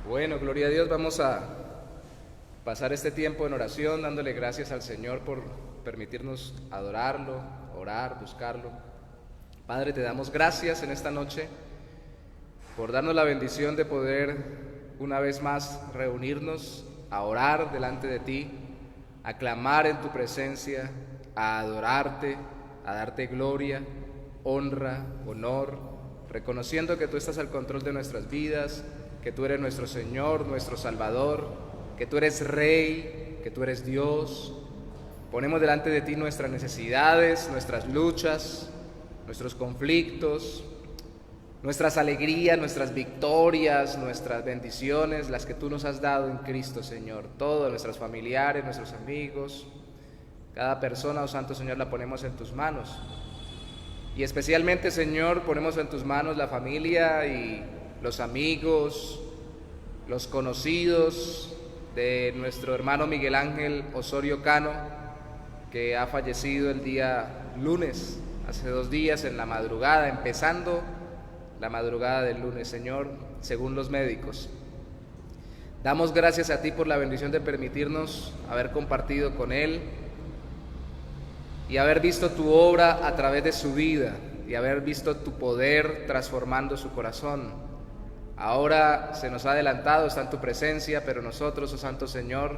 Bueno, gloria a Dios, vamos a pasar este tiempo en oración dándole gracias al Señor por permitirnos adorarlo, orar, buscarlo. Padre, te damos gracias en esta noche por darnos la bendición de poder una vez más reunirnos a orar delante de ti, a clamar en tu presencia, a adorarte, a darte gloria, honra, honor, reconociendo que tú estás al control de nuestras vidas, que tú eres nuestro Señor, nuestro Salvador, que tú eres Rey, que tú eres Dios. Ponemos delante de ti nuestras necesidades, nuestras luchas, nuestros conflictos, nuestras alegrías, nuestras victorias, nuestras bendiciones, las que tú nos has dado en Cristo, Señor. Todos nuestros familiares, nuestros amigos, cada persona, oh Santo Señor, la ponemos en tus manos. Y especialmente, Señor, ponemos en tus manos la familia y los amigos, los conocidos de nuestro hermano Miguel Ángel Osorio Cano, que ha fallecido el día lunes, hace 2 días en la madrugada, empezando la madrugada del lunes, Señor, según los médicos. Damos gracias a ti por la bendición de permitirnos haber compartido con él y haber visto tu obra a través de su vida y haber visto tu poder transformando su corazón. Ahora se nos ha adelantado, está en tu presencia, pero nosotros, oh Santo Señor,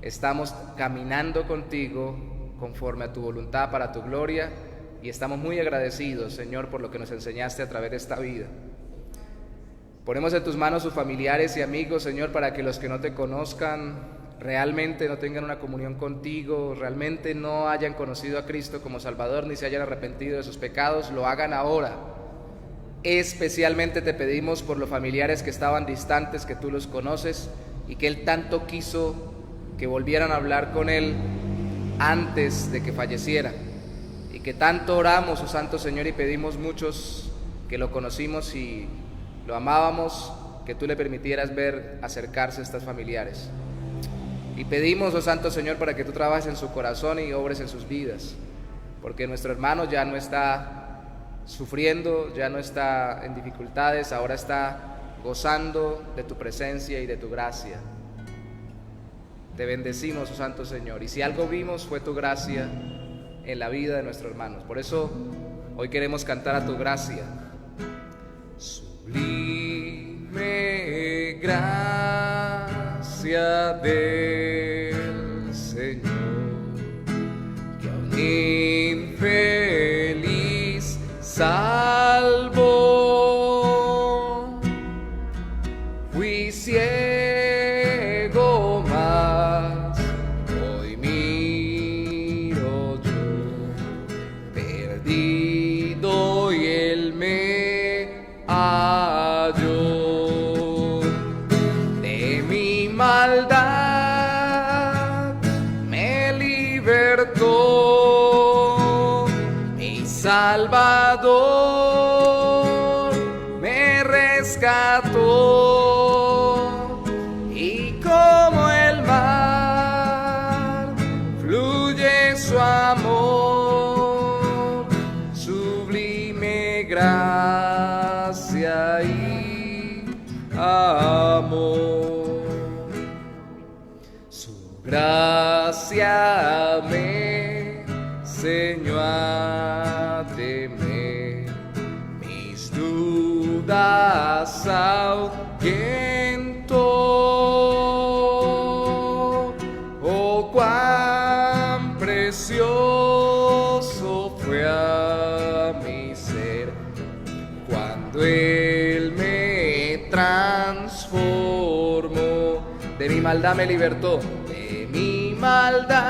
estamos caminando contigo conforme a tu voluntad para tu gloria y estamos muy agradecidos, Señor, por lo que nos enseñaste a través de esta vida. Ponemos en tus manos sus familiares y amigos, Señor, para que los que no te conozcan realmente no tengan una comunión contigo, realmente no hayan conocido a Cristo como Salvador ni se hayan arrepentido de sus pecados, lo hagan ahora. Especialmente te pedimos por los familiares que estaban distantes, que tú los conoces y que Él tanto quiso que volvieran a hablar con Él antes de que falleciera, y que tanto oramos, oh Santo Señor, y pedimos muchos que lo conocimos y lo amábamos, que tú le permitieras ver acercarse a estas familiares. Y pedimos, oh Santo Señor, para que tú trabajes en su corazón y obres en sus vidas, porque nuestro hermano ya no está sufriendo, ya no está en dificultades, ahora está gozando de tu presencia y de tu gracia. Te bendecimos, oh Santo Señor, y si algo vimos fue tu gracia en la vida de nuestros hermanos. Por eso hoy queremos cantar a tu gracia. Sublime gracia del Señor, que a un infeliz salvo, fui ciego, mas hoy miro yo, perdido y Él me halló. De mi maldad me libertó, mi Salvador me rescató, y como el mar fluye su amor, sublime gracia y amor. Su gracia me enseñó a temer, mis dudas ahuyentó. Oh, cuán precioso fue a mi ser cuando Él me transformó. De mi maldad me libertó, de mi maldad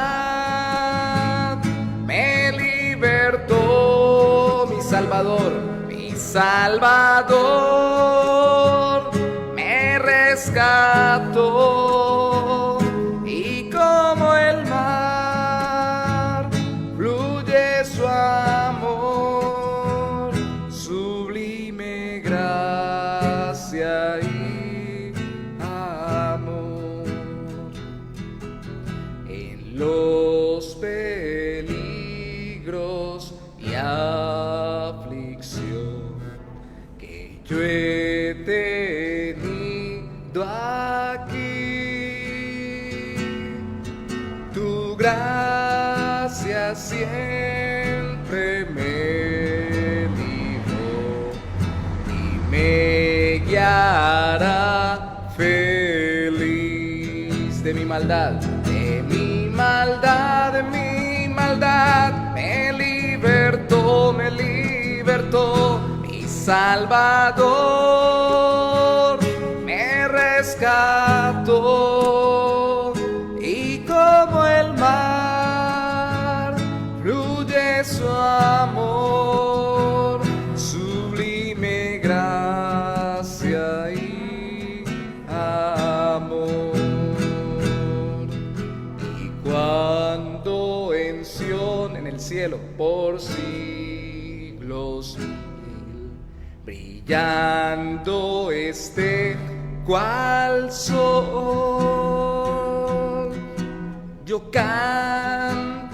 me libertó, mi Salvador me rescató, y como el mar fluye su amor, sublime gracia y amor. En los peligros y aflicción que yo he tenido aquí. Tu gracia siempre me libró y me guiará feliz de mi maldad, de mi maldad, de mi maldad. Me libertó, mi Salvador, me rescató, y como el mar fluye su amor, sublime gracia y amor. Y cuando en Sión, en el cielo, por siglos brillando esté cual sol, yo cantaré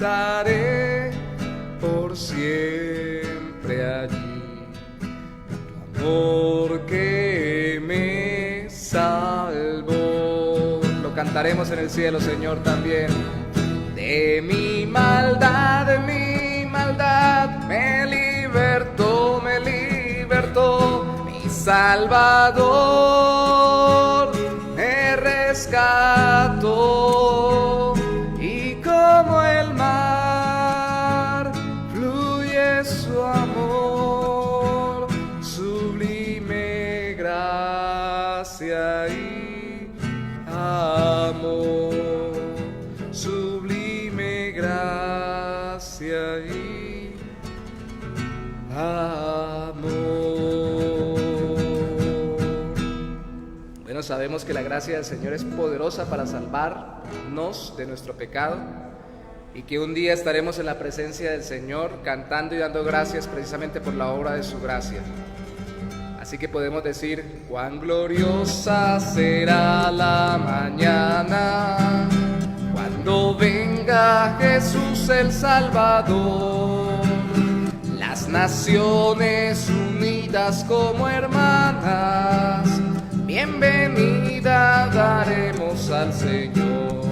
por siempre allí tu amor que me salvó. Lo cantaremos en el cielo, Señor, también. De mi maldad, me libertó, mi Salvador, me rescató, y como el mar fluye su amor, sublime gracia y amor, sublime gracia y amor. Bueno, sabemos que la gracia del Señor es poderosa para salvarnos de nuestro pecado, y que un día estaremos en la presencia del Señor cantando y dando gracias precisamente por la obra de su gracia. Así que podemos decir: cuán gloriosa será la mañana cuando venga Jesús el Salvador. Las naciones unidas como hermanas, bienvenida daremos al Señor.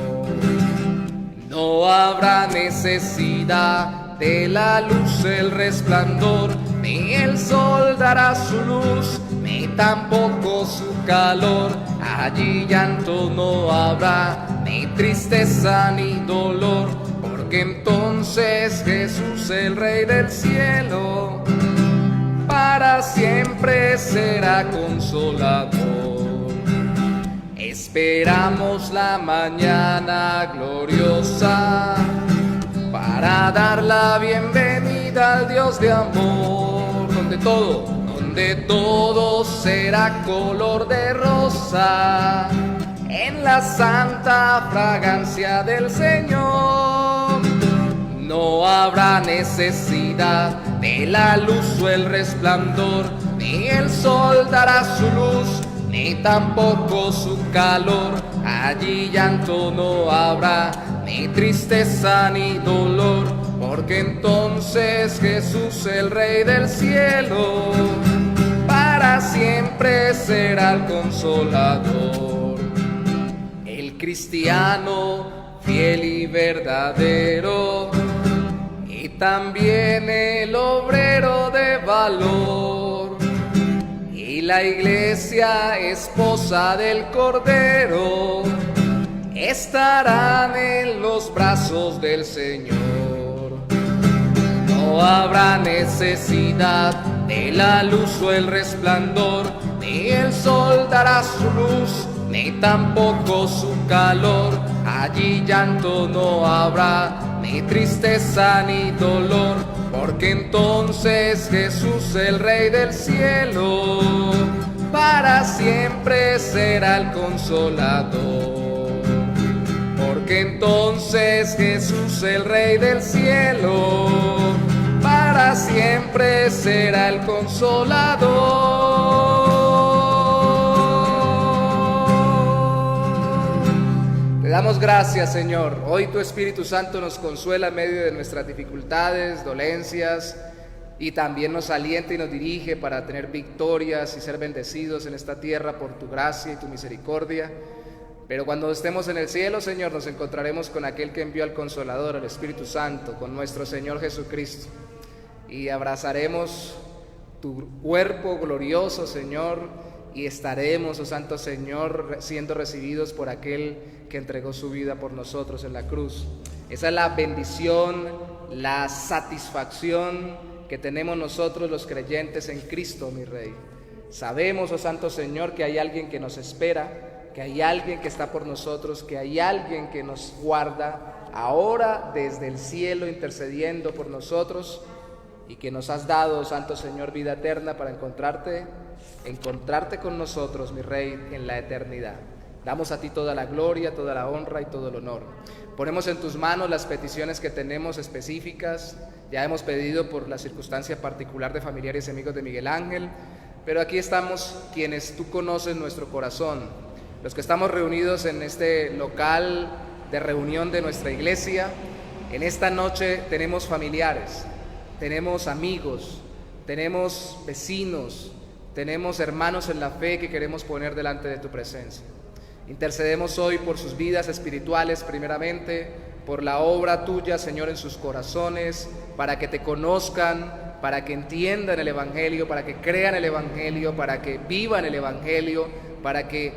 No habrá necesidad de la luz, el resplandor, ni el sol dará su luz, ni tampoco su calor. Allí llanto no habrá, ni tristeza ni dolor, porque entonces Jesús, el Rey del cielo, para siempre será consolador. Esperamos la mañana gloriosa para dar la bienvenida al Dios de amor, donde todo será color de rosa, en la santa fragancia del Señor. No habrá necesidad de la luz o el resplandor, ni el sol dará su luz, ni tampoco su calor. Allí llanto no habrá, ni tristeza ni dolor, porque entonces Jesús, el Rey del cielo, para siempre será el consolador. El cristiano fiel y verdadero, y también el obrero de valor, y la iglesia esposa del Cordero, estarán en los brazos del Señor. No habrá necesidad de la luz o el resplandor, ni el sol dará su luz, ni tampoco su calor. Allí llanto no habrá, ni tristeza ni dolor, porque entonces Jesús, el Rey del cielo, para siempre será el consolador. Porque entonces Jesús, el Rey del cielo, para siempre será el consolador. Te damos gracias, Señor. Hoy tu Espíritu Santo nos consuela en medio de nuestras dificultades, dolencias, y también nos alienta y nos dirige para tener victorias y ser bendecidos en esta tierra por tu gracia y tu misericordia. Pero cuando estemos en el cielo, Señor, nos encontraremos con aquel que envió al Consolador, al Espíritu Santo, con nuestro Señor Jesucristo, y abrazaremos tu cuerpo glorioso, Señor, y estaremos, oh Santo Señor, siendo recibidos por aquel que entregó su vida por nosotros en la cruz. Esa es la bendición, la satisfacción que tenemos nosotros los creyentes en Cristo, mi Rey. Sabemos, oh Santo Señor, que hay alguien que nos espera, que hay alguien que está por nosotros, que hay alguien que nos guarda ahora desde el cielo intercediendo por nosotros, y que nos has dado, Santo Señor, vida eterna para encontrarte con nosotros, mi Rey, en la eternidad. Damos a ti toda la gloria, toda la honra y todo el honor. Ponemos en tus manos las peticiones que tenemos específicas. Ya hemos pedido por la circunstancia particular de familiares y amigos de Miguel Ángel, pero aquí estamos quienes tú conoces nuestro corazón, los que estamos reunidos en este local de reunión de nuestra iglesia. En esta noche tenemos familiares, tenemos amigos, tenemos vecinos, tenemos hermanos en la fe que queremos poner delante de tu presencia. Intercedemos hoy por sus vidas espirituales primeramente, por la obra tuya, Señor, en sus corazones, para que te conozcan, para que entiendan el Evangelio, para que crean el Evangelio, para que vivan el Evangelio, para que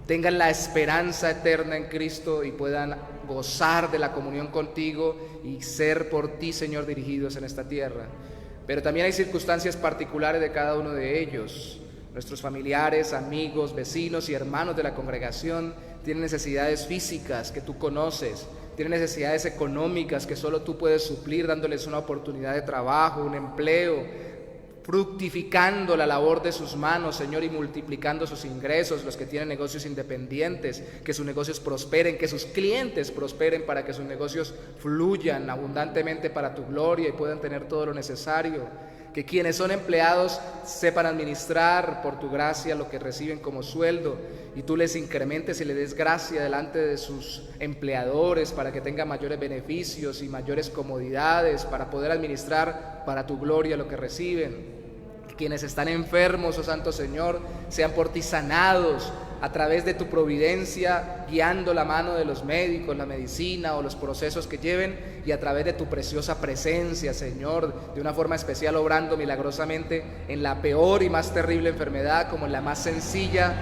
tengan la esperanza eterna en Cristo y puedan gozar de la comunión contigo y ser por ti, Señor, dirigidos en esta tierra. Pero también hay circunstancias particulares de cada uno de ellos. Nuestros familiares, amigos, vecinos y hermanos de la congregación tienen necesidades físicas que tú conoces, tienen necesidades económicas que solo tú puedes suplir dándoles una oportunidad de trabajo, un empleo, fructificando la labor de sus manos, Señor, y multiplicando sus ingresos, los que tienen negocios independientes, que sus negocios prosperen, que sus clientes prosperen para que sus negocios fluyan abundantemente para tu gloria y puedan tener todo lo necesario. Que quienes son empleados sepan administrar por tu gracia lo que reciben como sueldo y tú les incrementes y les des gracia delante de sus empleadores para que tengan mayores beneficios y mayores comodidades para poder administrar para tu gloria lo que reciben. Que quienes están enfermos, oh Santo Señor, sean por ti sanados a través de tu providencia, guiando la mano de los médicos, la medicina o los procesos que lleven, y a través de tu preciosa presencia, Señor, de una forma especial obrando milagrosamente en la peor y más terrible enfermedad como en la más sencilla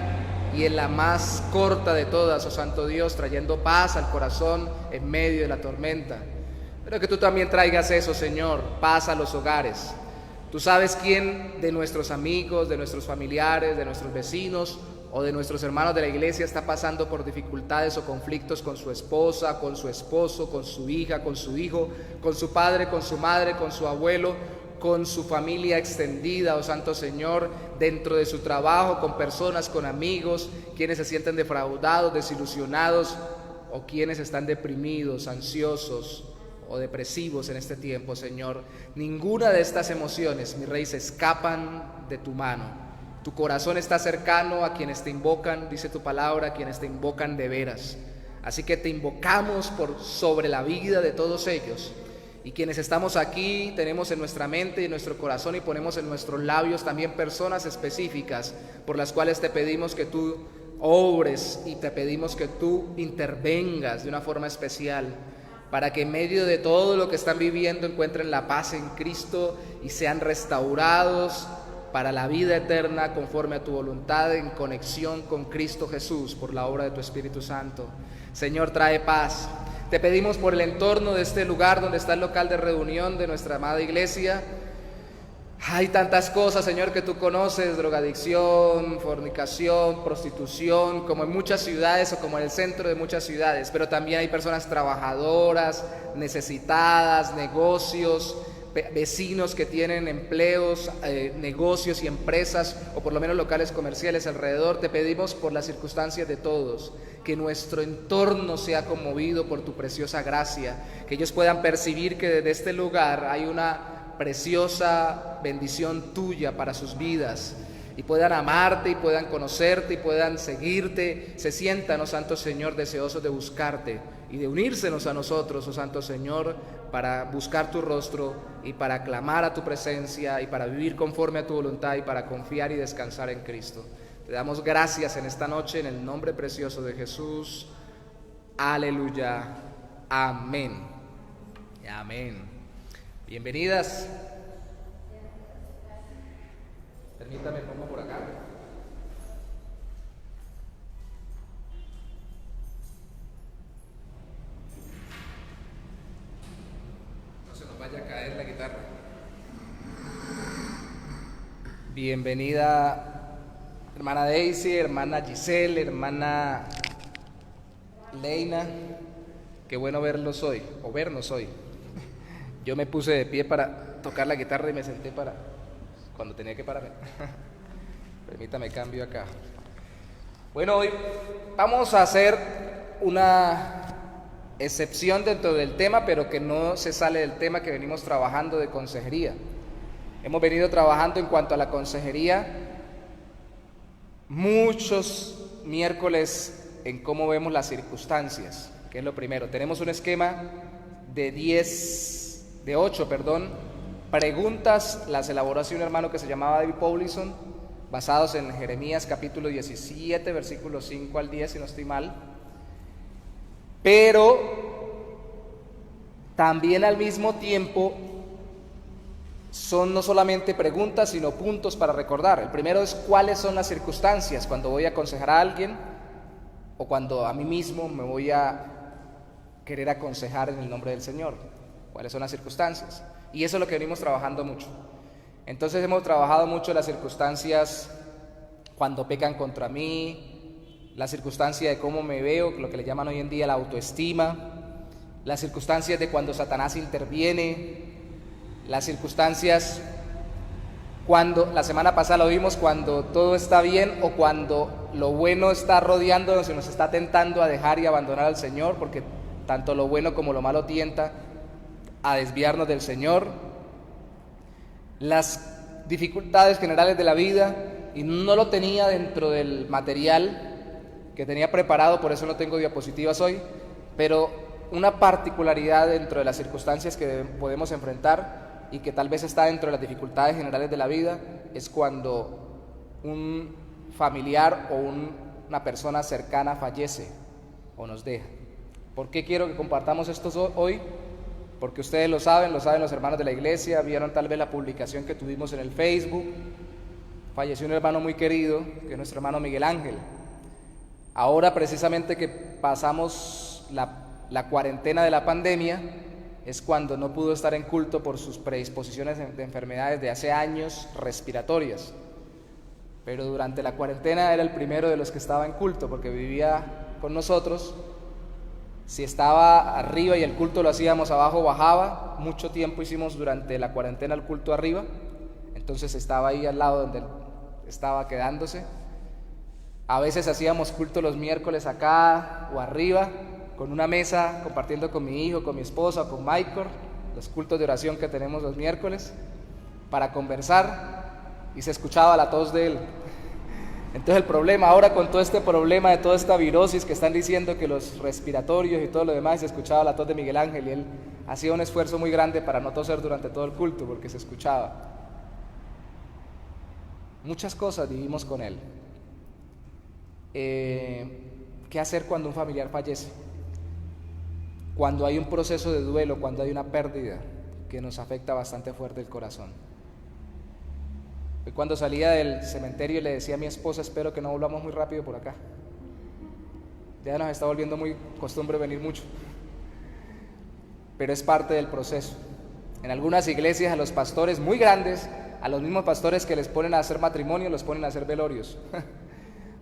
y en la más corta de todas, oh Santo Dios, trayendo paz al corazón en medio de la tormenta. Pero que tú también traigas eso, Señor, paz a los hogares. Tú sabes quién de nuestros amigos, de nuestros familiares, de nuestros vecinos o de nuestros hermanos de la iglesia está pasando por dificultades o conflictos con su esposa, con su esposo, con su hija, con su hijo, con su padre, con su madre, con su abuelo, con su familia extendida, oh Santo Señor, dentro de su trabajo, con personas, con amigos, quienes se sienten defraudados, desilusionados o quienes están deprimidos, ansiosos o depresivos en este tiempo, Señor. Ninguna de estas emociones, mi Rey, se escapan de tu mano. Tu corazón está cercano a quienes te invocan, dice tu palabra, a quienes te invocan de veras. Así que te invocamos por sobre la vida de todos ellos. Y quienes estamos aquí, tenemos en nuestra mente y en nuestro corazón y ponemos en nuestros labios también personas específicas por las cuales te pedimos que tú obres y te pedimos que tú intervengas de una forma especial, para que en medio de todo lo que están viviendo encuentren la paz en Cristo y sean restaurados para la vida eterna conforme a tu voluntad en conexión con Cristo Jesús por la obra de tu Espíritu Santo. Señor, trae paz. Te pedimos por el entorno de este lugar donde está el local de reunión de nuestra amada iglesia. Hay tantas cosas, Señor, que tú conoces: drogadicción, fornicación, prostitución, como en muchas ciudades o como en el centro de muchas ciudades, pero también hay personas trabajadoras, necesitadas, negocios, vecinos que tienen empleos, negocios y empresas o por lo menos locales comerciales alrededor. Te pedimos por las circunstancias de todos, que nuestro entorno sea conmovido por tu preciosa gracia, que ellos puedan percibir que desde este lugar hay una preciosa bendición tuya para sus vidas y puedan amarte y puedan conocerte y puedan seguirte, se sientan, oh Santo Señor, deseosos de buscarte y de unírsenos a nosotros, oh Santo Señor, para buscar tu rostro y para clamar a tu presencia y para vivir conforme a tu voluntad y para confiar y descansar en Cristo. Te damos gracias en esta noche en el nombre precioso de Jesús. Aleluya. Amén. Amén. Bienvenidas. Permítame, pongo por acá. No se nos vaya a caer la guitarra. Bienvenida, hermana Daisy, hermana Giselle, hermana Leina. Qué bueno verlos hoy, o vernos hoy. Yo me puse de pie para tocar la guitarra y me senté para cuando tenía que pararme. Permítame, cambio acá. Bueno, hoy vamos a hacer una excepción dentro del tema, pero que no se sale del tema que venimos trabajando de consejería. Hemos venido trabajando en cuanto a la consejería muchos miércoles en cómo vemos las circunstancias, que es lo primero. Tenemos un esquema de 8 preguntas, las elaboró así un hermano que se llamaba David Paulison, basados en Jeremías capítulo 17, versículos 5 al 10, si no estoy mal. Pero también al mismo tiempo son no solamente preguntas, sino puntos para recordar. El primero es cuáles son las circunstancias cuando voy a aconsejar a alguien o cuando a mí mismo me voy a querer aconsejar en el nombre del Señor. ¿Cuáles son las circunstancias? Y eso es lo que venimos trabajando mucho. Entonces hemos trabajado mucho las circunstancias cuando pecan contra mí, la circunstancia de cómo me veo, lo que le llaman hoy en día la autoestima, las circunstancias de cuando Satanás interviene, las circunstancias cuando, la semana pasada lo vimos, cuando todo está bien o cuando lo bueno está rodeándonos y nos está tentando a dejar y abandonar al Señor, porque tanto lo bueno como lo malo tienta a desviarnos del Señor, las dificultades generales de la vida, y no lo tenía dentro del material que tenía preparado, por eso no tengo diapositivas hoy, pero una particularidad dentro de las circunstancias que podemos enfrentar y que tal vez está dentro de las dificultades generales de la vida, es cuando un familiar o una persona cercana fallece o nos deja. ¿Por qué quiero que compartamos esto hoy? Porque ustedes lo saben los hermanos de la iglesia, vieron tal vez la publicación que tuvimos en el Facebook. Falleció un hermano muy querido, que es nuestro hermano Miguel Ángel. Ahora precisamente que pasamos la cuarentena de la pandemia, es cuando no pudo estar en culto por sus predisposiciones de enfermedades de hace años respiratorias. Pero durante la cuarentena era el primero de los que estaba en culto, porque vivía con nosotros. Si estaba arriba y el culto lo hacíamos abajo, bajaba. Mucho tiempo hicimos durante la cuarentena el culto arriba, entonces estaba ahí al lado donde él estaba quedándose. A veces hacíamos culto los miércoles acá o arriba, con una mesa, compartiendo con mi hijo, con mi esposa, con Michael, los cultos de oración que tenemos los miércoles, para conversar, y se escuchaba la tos de él. Entonces el problema ahora, con todo este problema de toda esta virosis que están diciendo que los respiratorios y todo lo demás, se escuchaba la tos de Miguel Ángel, y él hacía un esfuerzo muy grande para no toser durante todo el culto, porque se escuchaba. Muchas cosas vivimos con él. ¿Qué hacer cuando un familiar fallece? Cuando hay un proceso de duelo, cuando hay una pérdida que nos afecta bastante fuerte el corazón. Hoy cuando salía del cementerio le decía a mi esposa, espero que no volvamos muy rápido por acá. Ya nos está volviendo muy costumbre venir mucho. Pero es parte del proceso. En algunas iglesias a los pastores muy grandes, a los mismos pastores que les ponen a hacer matrimonio, los ponen a hacer velorios.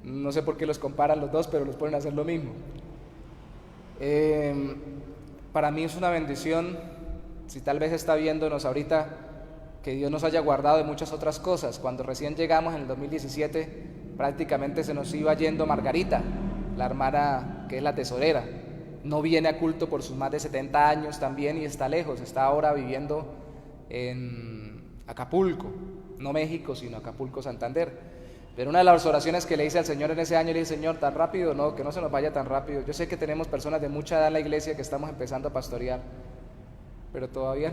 No sé por qué los comparan los dos, pero los ponen a hacer lo mismo. Para mí es una bendición, si tal vez está viéndonos ahorita, que Dios nos haya guardado de muchas otras cosas. Cuando recién llegamos en el 2017, prácticamente se nos iba yendo Margarita, la hermana que es la tesorera. No viene a culto por sus más de 70 años también y está lejos, está ahora viviendo en Acapulco, no México, sino Acapulco, Santander. Pero una de las oraciones que le hice al Señor en ese año, le dije, Señor, tan rápido, no, que no se nos vaya tan rápido. Yo sé que tenemos personas de mucha edad en la iglesia que estamos empezando a pastorear, pero todavía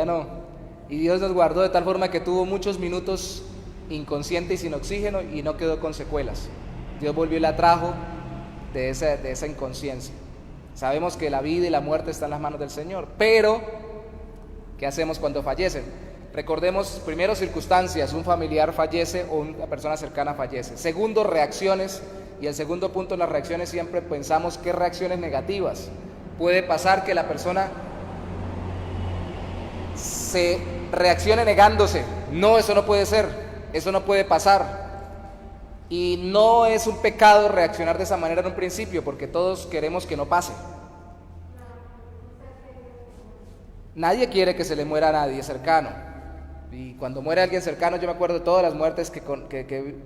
no. Y Dios nos guardó de tal forma que tuvo muchos minutos inconsciente y sin oxígeno y no quedó con secuelas. Dios volvió y la trajo de esa inconsciencia. Sabemos que la vida y la muerte están en las manos del Señor, pero ¿qué hacemos cuando fallecen? Recordemos, primero, circunstancias: un familiar fallece o una persona cercana fallece. Segundo, reacciones. Y el segundo punto en las reacciones siempre pensamos qué reacciones negativas. Puede pasar que la persona se reaccione negándose. No, eso no puede ser, eso no puede pasar. Y no es un pecado reaccionar de esa manera en un principio, porque todos queremos que no pase. Nadie quiere que se le muera a nadie cercano. Y cuando muere alguien cercano, yo me acuerdo de todas las muertes que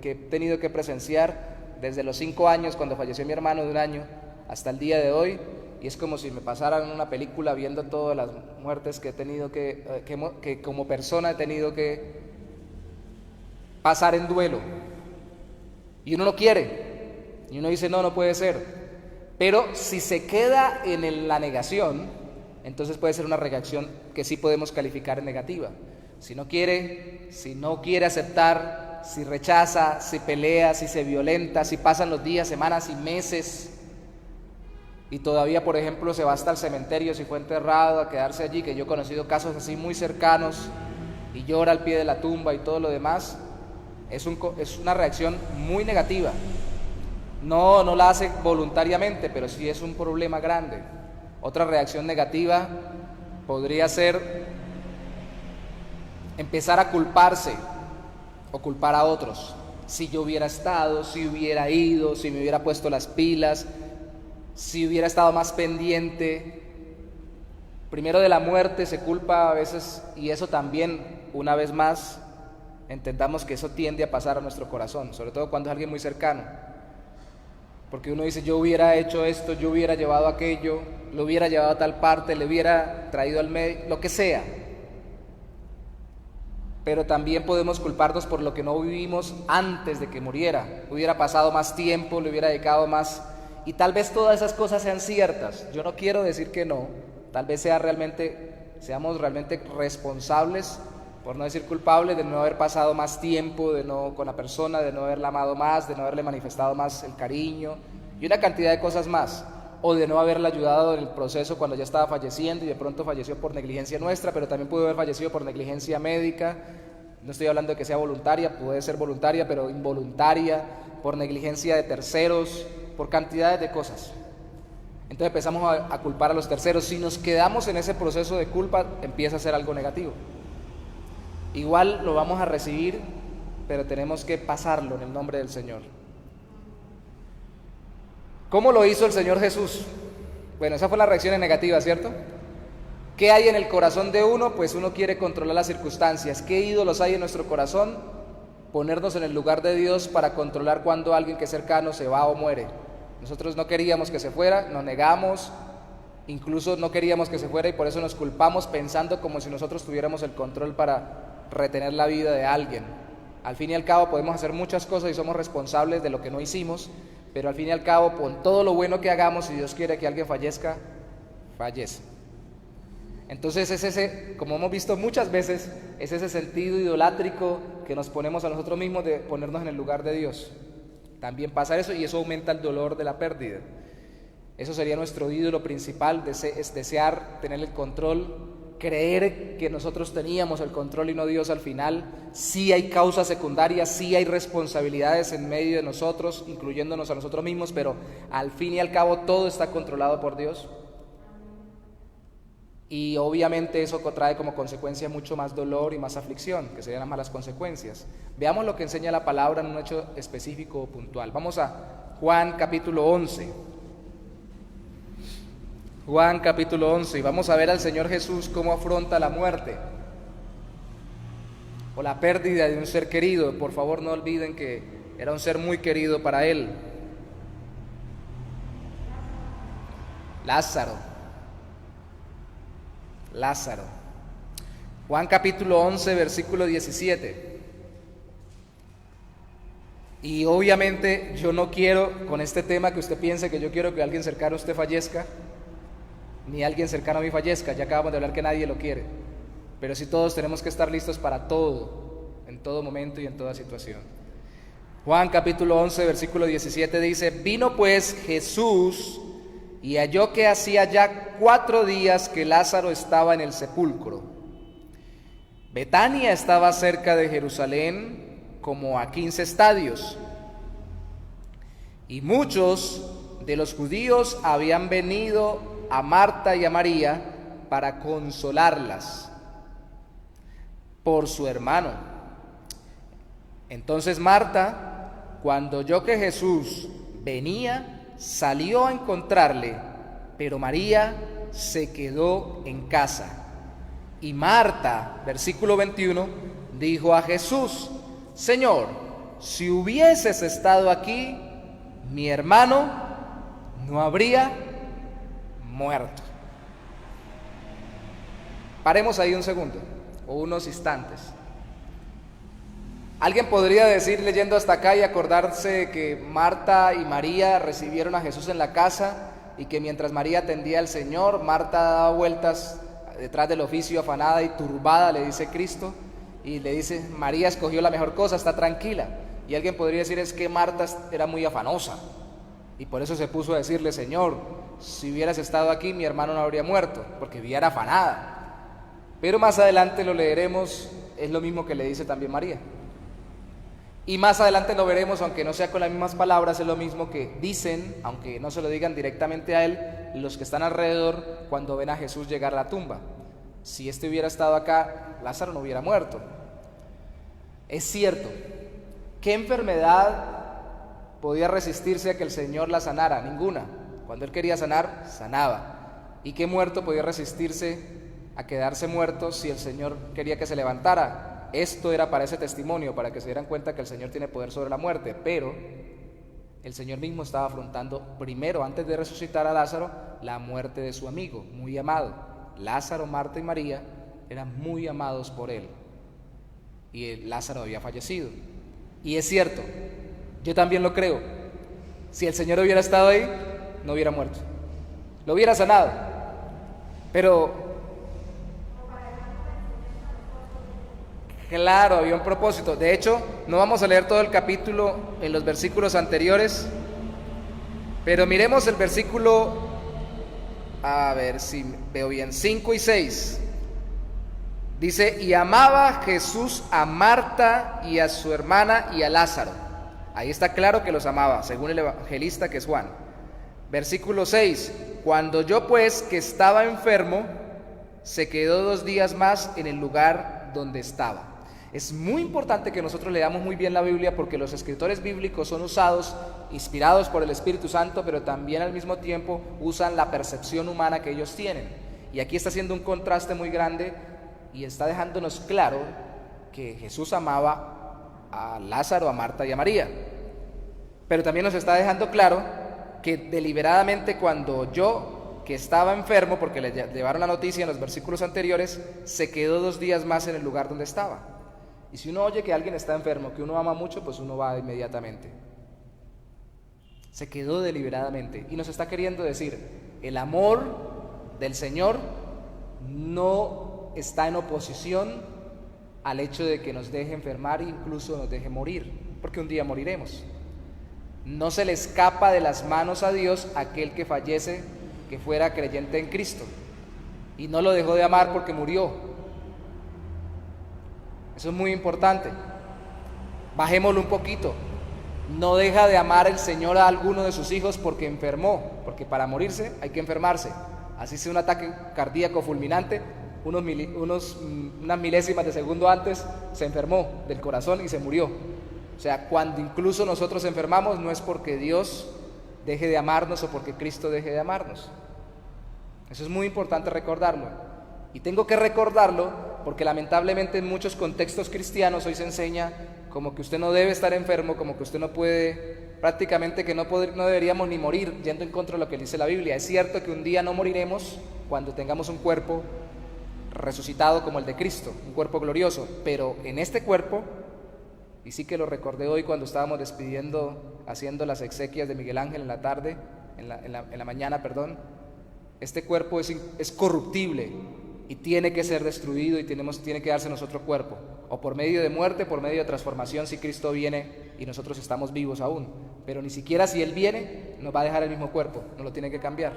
he tenido que presenciar, desde los 5 años, cuando falleció mi hermano de 1 año, hasta el día de hoy, y es como si me pasaran una película viendo todas las muertes que he tenido que como persona he tenido que pasar en duelo. Y uno no quiere, y uno dice no, no puede ser. Pero si se queda en la negación, entonces puede ser una reacción que sí podemos calificar en negativa. Si no quiere aceptar, si rechaza, si pelea, si se violenta, si pasan los días, semanas y meses y todavía, por ejemplo, se va hasta el cementerio si fue enterrado a quedarse allí, que yo he conocido casos así muy cercanos, y llora al pie de la tumba y todo lo demás, es una reacción muy negativa. No la hace voluntariamente, pero sí es un problema grande. Otra reacción negativa podría ser empezar a culparse o culpar a otros. Si yo hubiera estado, si hubiera ido, si me hubiera puesto las pilas, si hubiera estado más pendiente. Primero de la muerte se culpa a veces, y eso también, una vez más, entendamos que eso tiende a pasar a nuestro corazón, sobre todo cuando es alguien muy cercano. Porque uno dice, yo hubiera hecho esto, yo hubiera llevado aquello, lo hubiera llevado a tal parte, le hubiera traído al medio, lo que sea. Pero también podemos culparnos por lo que no vivimos antes de que muriera. Hubiera pasado más tiempo, le hubiera dedicado más, y tal vez todas esas cosas sean ciertas. Yo no quiero decir que no, tal vez seamos realmente responsables, por no decir culpables, de no haber pasado más tiempo con la persona, de no haberla amado más, de no haberle manifestado más el cariño y una cantidad de cosas más, o de no haberla ayudado en el proceso cuando ya estaba falleciendo y de pronto falleció por negligencia nuestra, pero también pudo haber fallecido por negligencia médica. No estoy hablando de que sea voluntaria, puede ser voluntaria, pero involuntaria, por negligencia de terceros, por cantidades de cosas. Entonces empezamos a culpar a los terceros. Si nos quedamos en ese proceso de culpa, empieza a ser algo negativo. Igual lo vamos a recibir, pero tenemos que pasarlo en el nombre del Señor. ¿Cómo lo hizo el Señor Jesús? Bueno, esa fue la reacción negativa, ¿cierto? ¿Qué hay en el corazón de uno? Pues uno quiere controlar las circunstancias. ¿Qué ídolos hay en nuestro corazón? Ponernos en el lugar de Dios para controlar cuando alguien que es cercano se va o muere. Nosotros no queríamos que se fuera, nos negamos, incluso no queríamos que se fuera, y por eso nos culpamos pensando como si nosotros tuviéramos el control para retener la vida de alguien. Al fin y al cabo podemos hacer muchas cosas y somos responsables de lo que no hicimos, pero al fin y al cabo, con todo lo bueno que hagamos, si Dios quiere que alguien fallezca, fallece. Entonces es ese, como hemos visto muchas veces, es ese sentido idolátrico que nos ponemos a nosotros mismos de ponernos en el lugar de Dios. También pasa eso, y eso aumenta el dolor de la pérdida. Eso sería nuestro ídolo principal, es desear tener el control, creer que nosotros teníamos el control y no Dios al final. Sí hay causas secundarias, sí hay responsabilidades en medio de nosotros, incluyéndonos a nosotros mismos, pero al fin y al cabo todo está controlado por Dios. Y obviamente eso trae como consecuencia mucho más dolor y más aflicción, que serían las malas consecuencias. Veamos lo que enseña la palabra en un hecho específico o puntual. Vamos a Juan capítulo 11. Juan capítulo 11, y vamos a ver al Señor Jesús cómo afronta la muerte o la pérdida de un ser querido. Por favor, no olviden que era un ser muy querido para Él. Lázaro. Juan capítulo 11, versículo 17. Y obviamente yo no quiero con este tema que usted piense que yo quiero que alguien cercano a usted fallezca. ni alguien cercano a mí fallezca. Ya acabamos de hablar que nadie lo quiere, pero sí todos tenemos que estar listos para todo, en todo momento y en toda situación. Juan capítulo 11 versículo 17 dice: vino pues Jesús y halló que hacía ya 4 días que Lázaro estaba en el sepulcro. Betania estaba cerca de Jerusalén, como a 15 estadios, y muchos de los judíos habían venido a Marta y a María para consolarlas por su hermano. Entonces Marta, cuando oyó que Jesús venía, salió a encontrarle, pero María se quedó en casa. Y Marta, versículo 21, dijo a Jesús: Señor, si hubieses estado aquí, mi hermano no habría muerto. Paremos ahí un segundo, o unos instantes. Alguien podría decir, leyendo hasta acá, y acordarse que Marta y María recibieron a Jesús en la casa, y que mientras María atendía al Señor, Marta daba vueltas detrás del oficio, afanada y turbada, le dice Cristo, y le dice: María escogió la mejor cosa, está tranquila. Y alguien podría decir, es que Marta era muy afanosa, y por eso se puso a decirle: Señor, si hubieras estado aquí, mi hermano no habría muerto, porque vivía era afanada. Pero más adelante lo leeremos, es lo mismo que le dice también María. Y más adelante lo veremos, aunque no sea con las mismas palabras, es lo mismo que dicen, aunque no se lo digan directamente a él, los que están alrededor cuando ven a Jesús llegar a la tumba. Si este hubiera estado acá, Lázaro no hubiera muerto. Es cierto. ¿Qué enfermedad podía resistirse a que el Señor la sanara? Ninguna. Cuando Él quería sanar, sanaba. ¿Y qué muerto podía resistirse a quedarse muerto si el Señor quería que se levantara? Esto era para ese testimonio, para que se dieran cuenta que el Señor tiene poder sobre la muerte. Pero el Señor mismo estaba afrontando primero, antes de resucitar a Lázaro, la muerte de su amigo, muy amado. Lázaro, Marta y María eran muy amados por Él, y Lázaro había fallecido. Y es cierto, yo también lo creo. Si el Señor hubiera estado ahí, no hubiera muerto, lo hubiera sanado. Pero claro, había un propósito. De hecho, no vamos a leer todo el capítulo en los versículos anteriores, pero miremos el versículo, a ver si veo bien, 5 y 6. Dice: y amaba Jesús a Marta y a su hermana y a Lázaro. Ahí está claro que los amaba, según el evangelista que es Juan. Versículo 6: cuando oyó pues que estaba enfermo, se quedó 2 días más en el lugar donde estaba. Es muy importante que nosotros leamos muy bien la Biblia, porque los escritores bíblicos son usados, inspirados por el Espíritu Santo, pero también al mismo tiempo usan la percepción humana que ellos tienen. Y aquí está haciendo un contraste muy grande y está dejándonos claro que Jesús amaba a Lázaro, a Marta y a María. Pero también nos está dejando claro que deliberadamente, cuando oyó que estaba enfermo, porque le llevaron la noticia en los versículos anteriores, se quedó 2 días más en el lugar donde estaba. Y si uno oye que alguien está enfermo, que uno ama mucho, pues uno va inmediatamente. Se quedó deliberadamente. Y nos está queriendo decir, el amor del Señor no está en oposición al hecho de que nos deje enfermar e incluso nos deje morir, porque un día moriremos. No se le escapa de las manos a Dios aquel que fallece, que fuera creyente en Cristo, y no lo dejó de amar porque murió. Eso es muy importante. Bajémoslo un poquito. No deja de amar el Señor a alguno de sus hijos porque enfermó, porque para morirse hay que enfermarse. Así sea un ataque cardíaco fulminante, unas milésimas de segundo antes se enfermó del corazón y se murió. O sea, cuando incluso nosotros enfermamos, no es porque Dios deje de amarnos o porque Cristo deje de amarnos. Eso es muy importante recordarlo. Y tengo que recordarlo porque lamentablemente en muchos contextos cristianos hoy se enseña como que usted no debe estar enfermo, como que usted no puede, prácticamente que no deberíamos ni morir, yendo en contra de lo que dice la Biblia. Es cierto que un día no moriremos cuando tengamos un cuerpo resucitado como el de Cristo, un cuerpo glorioso, pero en este cuerpo, y sí que lo recordé hoy cuando estábamos despidiendo, haciendo las exequias de Miguel Ángel en la tarde, en la mañana, perdón, Este cuerpo es corruptible y tiene que ser destruido y tiene que dársenos otro cuerpo, o por medio de muerte, por medio de transformación si Cristo viene y nosotros estamos vivos aún, pero ni siquiera si Él viene nos va a dejar el mismo cuerpo, nos lo tiene que cambiar.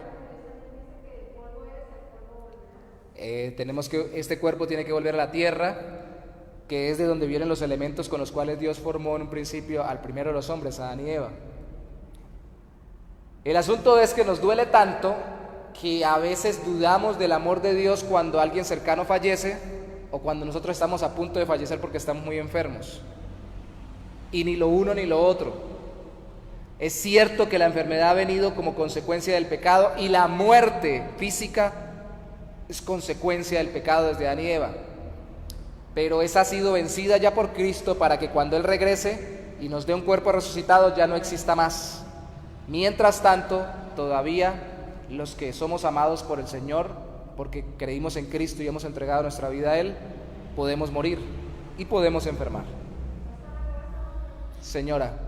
Este cuerpo tiene que volver a la tierra, que es de donde vienen los elementos con los cuales Dios formó en un principio al primero de los hombres, Adán y Eva. El asunto es que nos duele tanto que a veces dudamos del amor de Dios cuando alguien cercano fallece o cuando nosotros estamos a punto de fallecer porque estamos muy enfermos. Y ni lo uno ni lo otro. Es cierto que la enfermedad ha venido como consecuencia del pecado y la muerte física es consecuencia del pecado desde Adán y Eva. Pero esa ha sido vencida ya por Cristo para que cuando Él regrese y nos dé un cuerpo resucitado ya no exista más. Mientras tanto, todavía los que somos amados por el Señor, porque creímos en Cristo y hemos entregado nuestra vida a Él, podemos morir y podemos enfermar. Señora.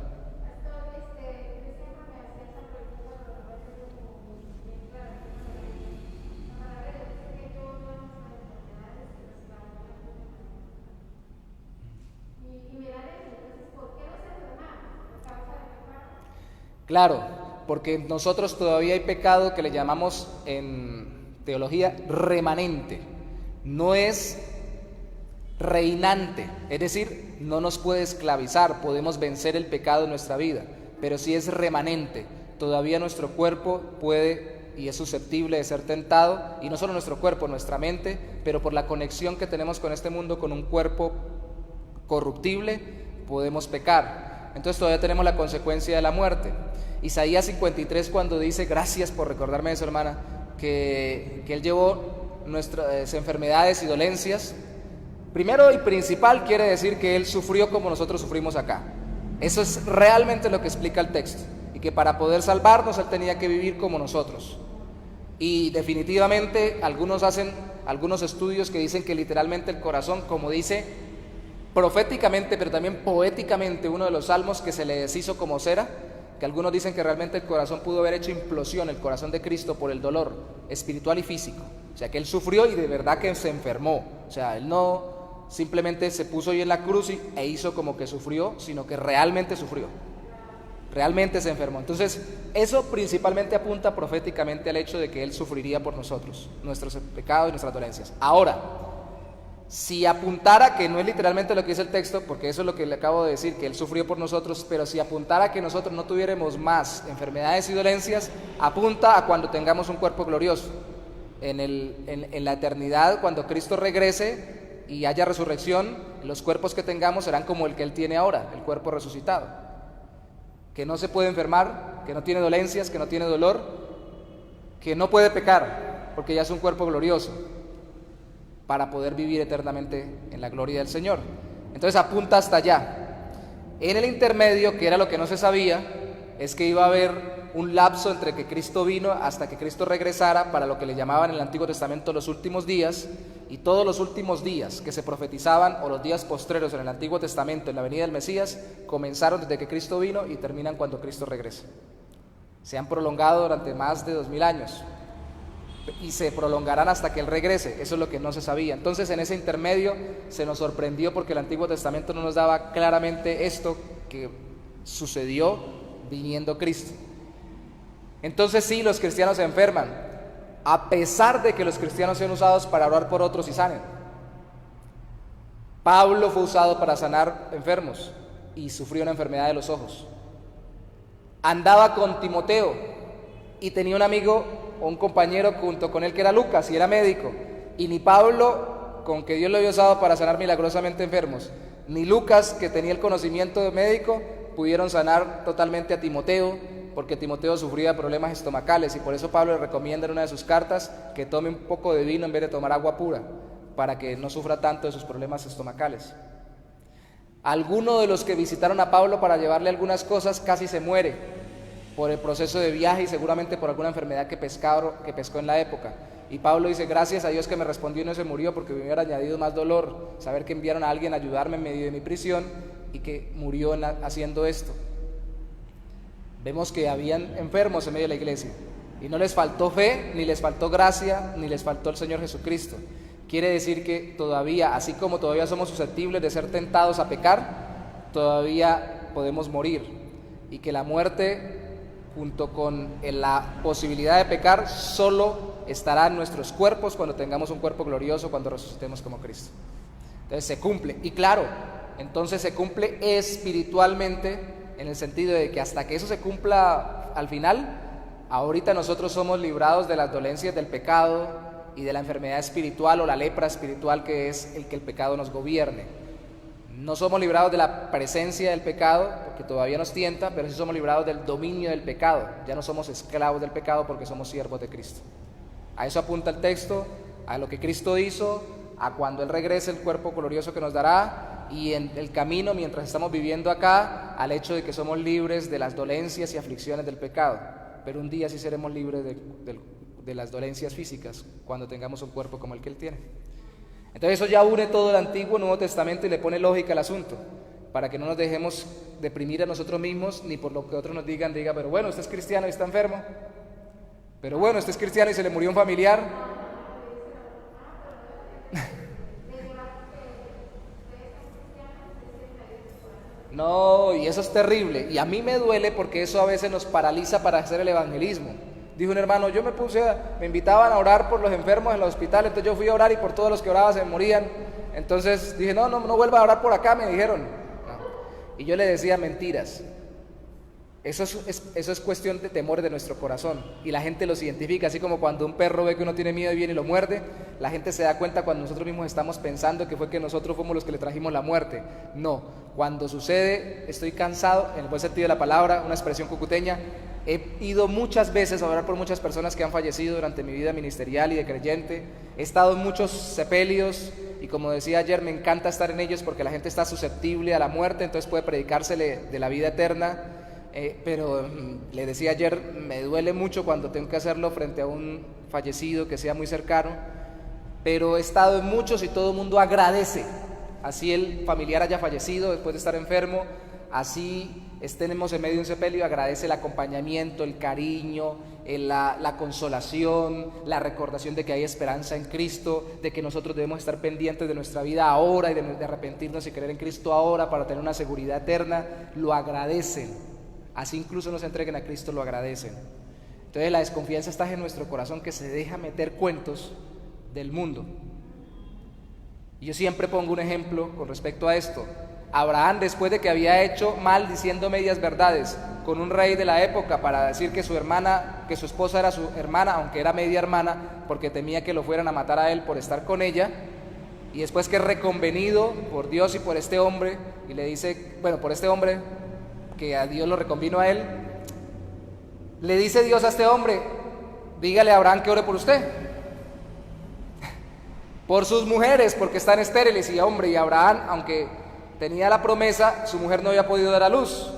Claro, porque nosotros todavía hay pecado que le llamamos en teología remanente, no es reinante, es decir, no nos puede esclavizar, podemos vencer el pecado en nuestra vida, pero si es remanente, todavía nuestro cuerpo puede y es susceptible de ser tentado, y no solo nuestro cuerpo, nuestra mente, pero por la conexión que tenemos con este mundo, con un cuerpo corruptible, podemos pecar. Entonces todavía tenemos la consecuencia de la muerte. Isaías 53, cuando dice, gracias por recordarme eso, hermana, que Él llevó nuestras enfermedades y dolencias, primero y principal quiere decir que Él sufrió como nosotros sufrimos acá. Eso es realmente lo que explica el texto, y que para poder salvarnos Él tenía que vivir como nosotros. Y definitivamente algunos hacen algunos estudios que dicen que literalmente el corazón, como dice proféticamente, pero también poéticamente uno de los salmos, que se le deshizo como cera, que algunos dicen que realmente el corazón pudo haber hecho implosión, el corazón de Cristo, por el dolor espiritual y físico. O sea, que Él sufrió y de verdad que se enfermó. O sea, Él no simplemente se puso ahí en la cruz e hizo como que sufrió, sino que realmente sufrió. Realmente se enfermó. Entonces, eso principalmente apunta proféticamente al hecho de que Él sufriría por nosotros, nuestros pecados y nuestras dolencias. Ahora, si apuntara, que no es literalmente lo que dice el texto, porque eso es lo que le acabo de decir, que Él sufrió por nosotros, pero si apuntara que nosotros no tuviéramos más enfermedades y dolencias, apunta a cuando tengamos un cuerpo glorioso. En la eternidad, cuando Cristo regrese y haya resurrección, los cuerpos que tengamos serán como el que Él tiene ahora, el cuerpo resucitado, que no se puede enfermar, que no tiene dolencias, que no tiene dolor, que no puede pecar, porque ya es un cuerpo glorioso, para poder vivir eternamente en la gloria del Señor. Entonces apunta hasta allá. En el intermedio, que era lo que no se sabía, es que iba a haber un lapso entre que Cristo vino hasta que Cristo regresara, para lo que le llamaban en el Antiguo Testamento los últimos días, y todos los últimos días que se profetizaban, o los días postreros en el Antiguo Testamento, en la venida del Mesías, comenzaron desde que Cristo vino y terminan cuando Cristo regrese. Se han prolongado durante más de 2000 años. Y se prolongarán hasta que Él regrese. Eso es lo que no se sabía. Entonces, en ese intermedio se nos sorprendió, porque el Antiguo Testamento no nos daba claramente esto que sucedió viniendo Cristo. Entonces sí, los cristianos se enferman, a pesar de que los cristianos sean usados para orar por otros y sanen. Pablo fue usado para sanar enfermos y sufrió una enfermedad de los ojos. Andaba con Timoteo y tenía un amigo o un compañero junto con él que era Lucas y era médico, y ni Pablo, con que Dios lo había usado para sanar milagrosamente enfermos, ni Lucas, que tenía el conocimiento de médico, pudieron sanar totalmente a Timoteo, porque Timoteo sufría problemas estomacales, y por eso Pablo le recomienda en una de sus cartas que tome un poco de vino en vez de tomar agua pura, para que no sufra tanto de sus problemas estomacales. Alguno de los que visitaron a Pablo para llevarle algunas cosas casi se muere por el proceso de viaje y seguramente por alguna enfermedad que pescó en la época. Y Pablo dice, gracias a Dios que me respondió y no se murió, porque me hubiera añadido más dolor saber que enviaron a alguien a ayudarme en medio de mi prisión y que murió haciendo esto. Vemos que habían enfermos en medio de la iglesia. Y no les faltó fe, ni les faltó gracia, ni les faltó el Señor Jesucristo. Quiere decir que todavía, así como todavía somos susceptibles de ser tentados a pecar, todavía podemos morir. Y que la muerte, junto con la posibilidad de pecar, solo estará en nuestros cuerpos cuando tengamos un cuerpo glorioso, cuando resucitemos como Cristo. Entonces se cumple. Y claro, entonces se cumple espiritualmente, en el sentido de que hasta que eso se cumpla al final, ahorita nosotros somos librados de las dolencias del pecado y de la enfermedad espiritual o la lepra espiritual, que es el que el pecado nos gobierne. No somos librados de la presencia del pecado porque todavía nos tienta, pero sí somos librados del dominio del pecado. Ya no somos esclavos del pecado porque somos siervos de Cristo. A eso apunta el texto, a lo que Cristo hizo, a cuando Él regrese el cuerpo glorioso que nos dará, y en el camino mientras estamos viviendo acá, al hecho de que somos libres de las dolencias y aflicciones del pecado. Pero un día sí seremos libres de las dolencias físicas cuando tengamos un cuerpo como el que Él tiene. Entonces eso ya une todo el Antiguo y Nuevo Testamento y le pone lógica al asunto, para que no nos dejemos deprimir a nosotros mismos, ni por lo que otros nos diga, pero bueno, usted es cristiano y está enfermo, pero bueno, usted es cristiano y se le murió un familiar. No, y eso es terrible, y a mí me duele porque eso a veces nos paraliza para hacer el evangelismo. Dijo un hermano, me invitaban a orar por los enfermos en los hospitales, entonces yo fui a orar y por todos los que oraba se morían. Entonces dije, no vuelva a orar por acá, me dijeron. No. Y yo le decía mentiras. Eso es cuestión de temor de nuestro corazón, y la gente los identifica, así como cuando un perro ve que uno tiene miedo y viene y lo muerde, la gente se da cuenta cuando nosotros mismos estamos pensando que fue que nosotros fuimos los que le trajimos la muerte. No, cuando sucede, estoy cansado, en el buen sentido de la palabra, una expresión cucuteña. He ido muchas veces a orar por muchas personas que han fallecido durante mi vida ministerial y de creyente. He estado en muchos sepelios y, como decía ayer, me encanta estar en ellos porque la gente está susceptible a la muerte, entonces puede predicársele de la vida eterna. Pero le decía ayer, me duele mucho cuando tengo que hacerlo frente a un fallecido que sea muy cercano, pero he estado en muchos y todo el mundo agradece, así el familiar haya fallecido después de estar enfermo, así estemos en medio de un sepelio, agradece el acompañamiento, el cariño, la consolación, la recordación de que hay esperanza en Cristo, de que nosotros debemos estar pendientes de nuestra vida ahora y de arrepentirnos y creer en Cristo ahora para tener una seguridad eterna. Lo agradecen. Así incluso nos entreguen a Cristo, lo agradecen. Entonces la desconfianza está en nuestro corazón, que se deja meter cuentos del mundo. Y yo siempre pongo un ejemplo con respecto a esto. Abraham, después de que había hecho mal diciendo medias verdades con un rey de la época para decir que su esposa era su hermana, aunque era media hermana, porque temía que lo fueran a matar a él por estar con ella, y después que es reconvenido por Dios y por este hombre, y le dice, por este hombre, que a Dios lo reconvino a él, le dice Dios a este hombre, dígale a Abraham que ore por usted, por sus mujeres, porque están estériles. Y Abraham, aunque tenía la promesa, su mujer no había podido dar a luz.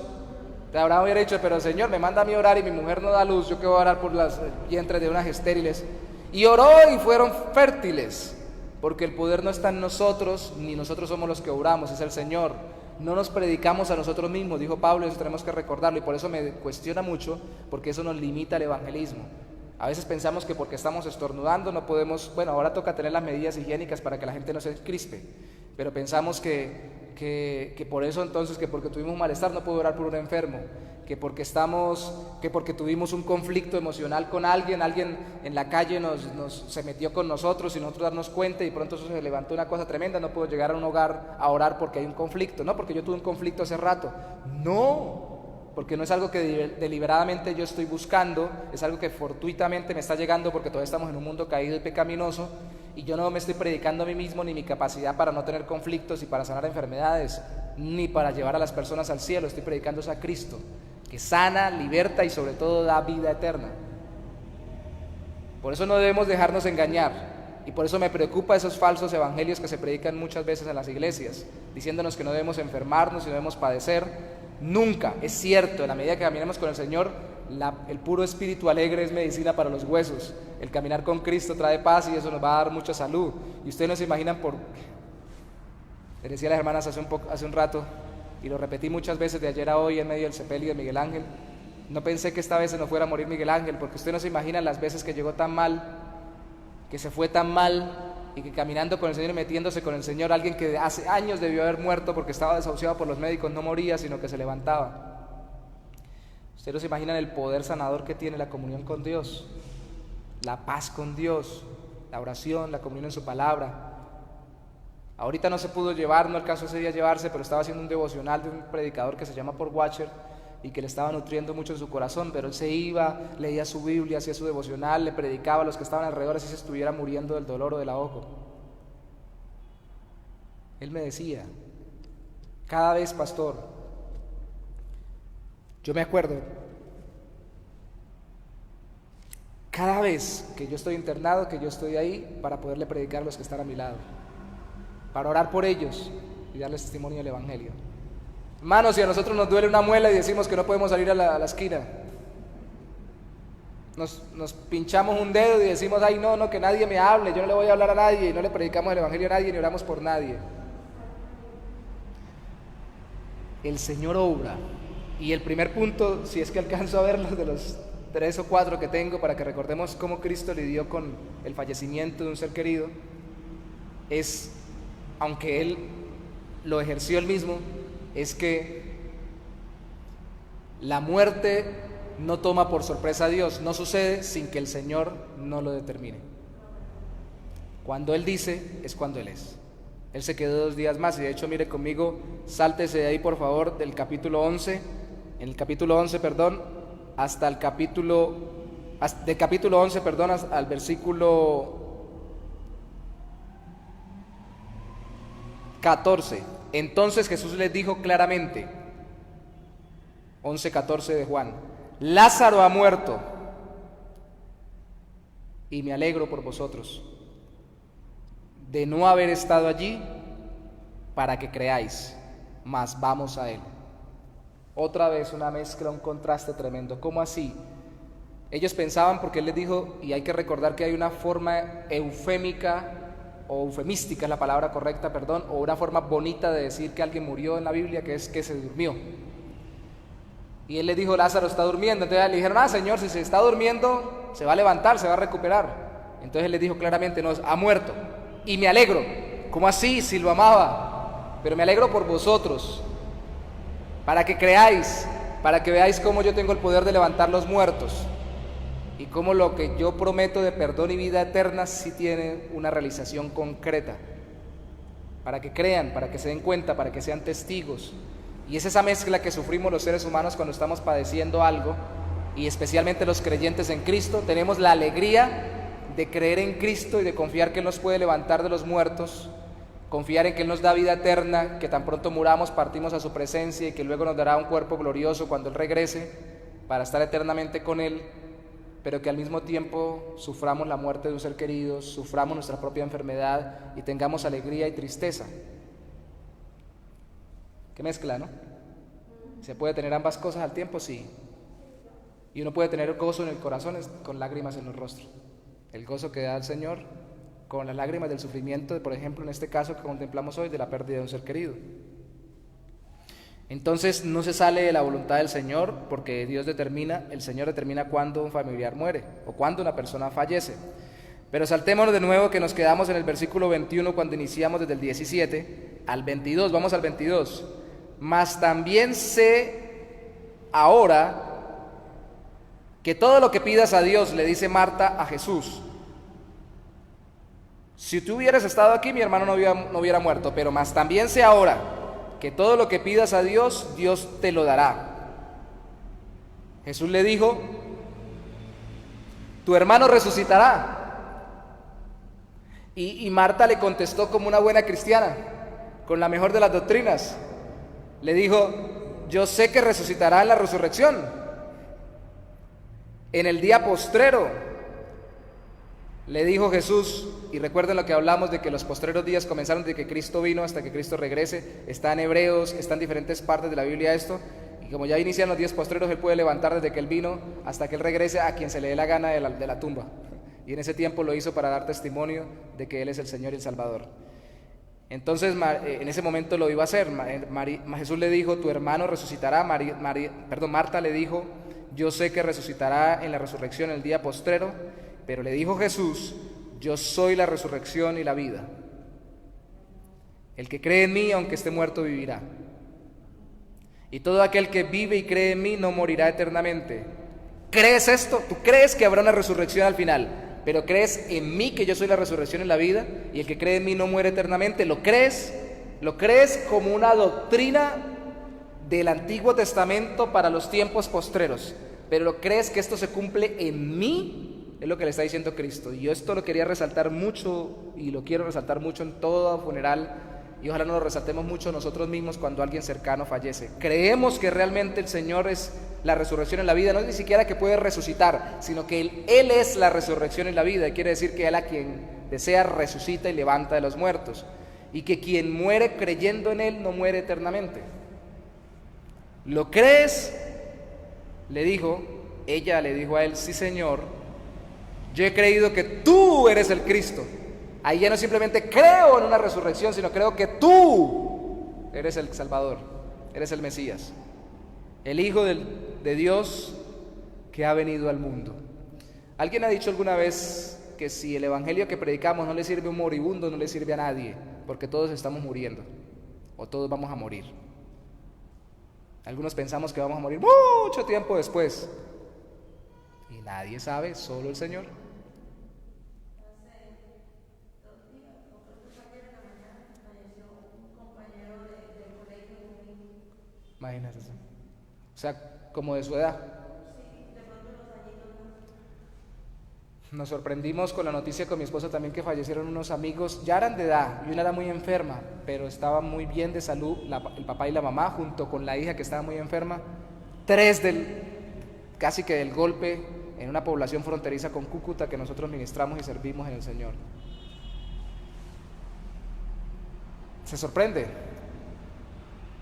Abraham hubiera dicho, pero Señor, me manda a mí orar y mi mujer no da luz, yo que voy a orar por las vientres de unas estériles. Y oró y fueron fértiles, porque el poder no está en nosotros, ni nosotros somos los que oramos, es el Señor. No nos predicamos a nosotros mismos, dijo Pablo, y eso tenemos que recordarlo, y por eso me cuestiona mucho, porque eso nos limita el evangelismo. A veces pensamos que porque estamos estornudando no podemos, ahora toca tener las medidas higiénicas para que la gente no se crispe, pero pensamos que por eso entonces, que porque tuvimos un malestar no puedo orar por un enfermo, que porque tuvimos un conflicto emocional con alguien en la calle se metió con nosotros sin nosotros darnos cuenta y pronto eso se levantó una cosa tremenda, no puedo llegar a un hogar a orar porque hay un conflicto, no porque yo tuve un conflicto hace rato, no, porque no es algo que deliberadamente yo estoy buscando, es algo que fortuitamente me está llegando porque todavía estamos en un mundo caído y pecaminoso, y yo no me estoy predicando a mí mismo ni mi capacidad para no tener conflictos y para sanar enfermedades, ni para llevar a las personas al cielo, estoy predicando a Cristo, que sana, liberta y sobre todo da vida eterna. Por eso no debemos dejarnos engañar, y por eso me preocupa esos falsos evangelios que se predican muchas veces en las iglesias, diciéndonos que no debemos enfermarnos y no debemos padecer. Nunca, es cierto, en la medida que caminemos con el Señor, el puro espíritu alegre es medicina para los huesos, el caminar con Cristo trae paz y eso nos va a dar mucha salud. Y ustedes no se imaginan les decía a las hermanas hace un rato, y lo repetí muchas veces de ayer a hoy en medio del sepelio de Miguel Ángel, No pensé que esta vez se nos fuera a morir Miguel Ángel, porque usted no se imagina las veces que llegó tan mal, que se fue tan mal, y que caminando con el Señor y metiéndose con el Señor, alguien que hace años debió haber muerto porque estaba desahuciado por los médicos, no moría, sino que se levantaba. Ustedes no se imaginan el poder sanador que tiene la comunión con Dios, la paz con Dios, la oración, la comunión en su palabra. Ahorita no se pudo llevar, no alcanzó ese día a llevarse, pero estaba haciendo un devocional de un predicador que se llama Paul Washer y que le estaba nutriendo mucho en su corazón, pero él se iba, leía su Biblia, hacía su devocional, le predicaba a los que estaban alrededor así se estuviera muriendo del dolor o del ahogo. Él me decía, cada vez, pastor, yo me acuerdo, cada vez que yo estoy internado, que yo estoy ahí para poderle predicar a los que están a mi lado, para orar por ellos y darles testimonio del Evangelio. Hermanos, si a nosotros nos duele una muela y decimos que no podemos salir a la esquina, nos pinchamos un dedo y decimos, ay no, que nadie me hable, yo no le voy a hablar a nadie, y no le predicamos el Evangelio a nadie, ni oramos por nadie. El Señor obra. Y el primer punto, si es que alcanzo a verlos de los 3 o 4 que tengo para que recordemos cómo Cristo lidió con el fallecimiento de un ser querido, es, aunque Él lo ejerció Él mismo, es que la muerte no toma por sorpresa a Dios, no sucede sin que el Señor no lo determine. Cuando Él dice, es cuando Él es. Él se quedó 2 días más y de hecho, mire conmigo, sáltese de ahí por favor del capítulo 11, en el capítulo 11, perdón, hasta el capítulo, del capítulo 11, perdón, al versículo 14. Entonces Jesús les dijo claramente, 11:14 de Juan, Lázaro ha muerto y me alegro por vosotros de no haber estado allí para que creáis, mas vamos a él. Otra vez una mezcla, un contraste tremendo. ¿Cómo así? Ellos pensaban, porque él les dijo, y hay que recordar que hay una forma eufémica o eufemística es la palabra correcta, perdón, o una forma bonita de decir que alguien murió en la Biblia, que es que se durmió. Y él le dijo, Lázaro está durmiendo. Entonces le dijeron, Señor, si se está durmiendo, se va a levantar, se va a recuperar. Entonces él les dijo claramente, no, ha muerto. Y me alegro. ¿Cómo así? Si lo amaba. Pero me alegro por vosotros, para que creáis, para que veáis cómo yo tengo el poder de levantar los muertos. Y cómo lo que yo prometo de perdón y vida eterna sí tiene una realización concreta. Para que crean, para que se den cuenta, para que sean testigos. Y es esa mezcla que sufrimos los seres humanos cuando estamos padeciendo algo, y especialmente los creyentes en Cristo. Tenemos la alegría de creer en Cristo y de confiar que Él nos puede levantar de los muertos, confiar en que Él nos da vida eterna, que tan pronto muramos partimos a su presencia y que luego nos dará un cuerpo glorioso cuando Él regrese para estar eternamente con Él. Pero que al mismo tiempo suframos la muerte de un ser querido, suframos nuestra propia enfermedad y tengamos alegría y tristeza. Qué mezcla, ¿no? ¿Se puede tener ambas cosas al tiempo? Sí. Y uno puede tener gozo en el corazón con lágrimas en los rostros. El gozo que da el Señor con las lágrimas del sufrimiento, por ejemplo, en este caso que contemplamos hoy, de la pérdida de un ser querido. Entonces no se sale de la voluntad del Señor, porque Dios determina, el Señor determina cuándo un familiar muere o cuándo una persona fallece. Pero saltémonos de nuevo, que nos quedamos en el versículo 21 cuando iniciamos desde el 17 al 22, vamos al 22. Mas también sé ahora que todo lo que pidas a Dios, le dice Marta a Jesús, si tú hubieras estado aquí, mi hermano no hubiera muerto, pero más también sé ahora que todo lo que pidas a Dios, Dios te lo dará. Jesús le dijo, tu hermano resucitará. Y Marta le contestó como una buena cristiana, con la mejor de las doctrinas. Le dijo, yo sé que resucitará en la resurrección, en el día postrero. Le dijo Jesús, y recuerden lo que hablamos de que los postreros días comenzaron desde que Cristo vino hasta que Cristo regrese. Está en Hebreos, está en diferentes partes de la Biblia esto, y como ya inician los días postreros, Él puede levantar desde que Él vino hasta que Él regrese a quien se le dé la gana de la tumba. Y en ese tiempo lo hizo para dar testimonio de que Él es el Señor y el Salvador. Entonces en ese momento lo iba a hacer. Jesús le dijo, tu hermano resucitará. Marta le dijo yo sé que resucitará en la resurrección el día postrero, pero le dijo Jesús, yo soy la resurrección y la vida. El que cree en mí, aunque esté muerto, vivirá. Y todo aquel que vive y cree en mí no morirá eternamente. ¿Crees esto? ¿Tú crees que habrá una resurrección al final? Pero crees en mí, que yo soy la resurrección y la vida, y el que cree en mí no muere eternamente. ¿Lo crees? ¿Lo crees como una doctrina del Antiguo Testamento para los tiempos postreros? ¿Pero lo crees que esto se cumple en mí? Es lo que le está diciendo Cristo. Y yo esto lo quería resaltar mucho, y lo quiero resaltar mucho en todo funeral, y ojalá no lo resaltemos mucho nosotros mismos cuando alguien cercano fallece. Creemos que realmente el Señor es la resurrección y la vida, no es ni siquiera que puede resucitar, sino que Él es la resurrección y la vida, y quiere decir que Él, a quien desea, resucita y levanta de los muertos, y que quien muere creyendo en Él no muere eternamente. ¿Lo crees? Ella le dijo a Él, sí, Señor, yo he creído que tú eres el Cristo. Ahí ya no simplemente creo en una resurrección, sino creo que tú eres el Salvador, eres el Mesías, el Hijo de Dios que ha venido al mundo. Alguien ha dicho alguna vez que si el evangelio que predicamos no le sirve a un moribundo, no le sirve a nadie, porque todos estamos muriendo, o todos vamos a morir. Algunos pensamos que vamos a morir mucho tiempo después, y nadie sabe, solo el Señor. Imagínate eso. O sea, como de su edad. Nos sorprendimos con la noticia con mi esposa también, que fallecieron unos amigos, ya eran de edad, y una era muy enferma, pero estaba muy bien de salud, el papá y la mamá, junto con la hija que estaba muy enferma, 3 casi que del golpe, en una población fronteriza con Cúcuta que nosotros ministramos y servimos en el Señor. Se sorprende.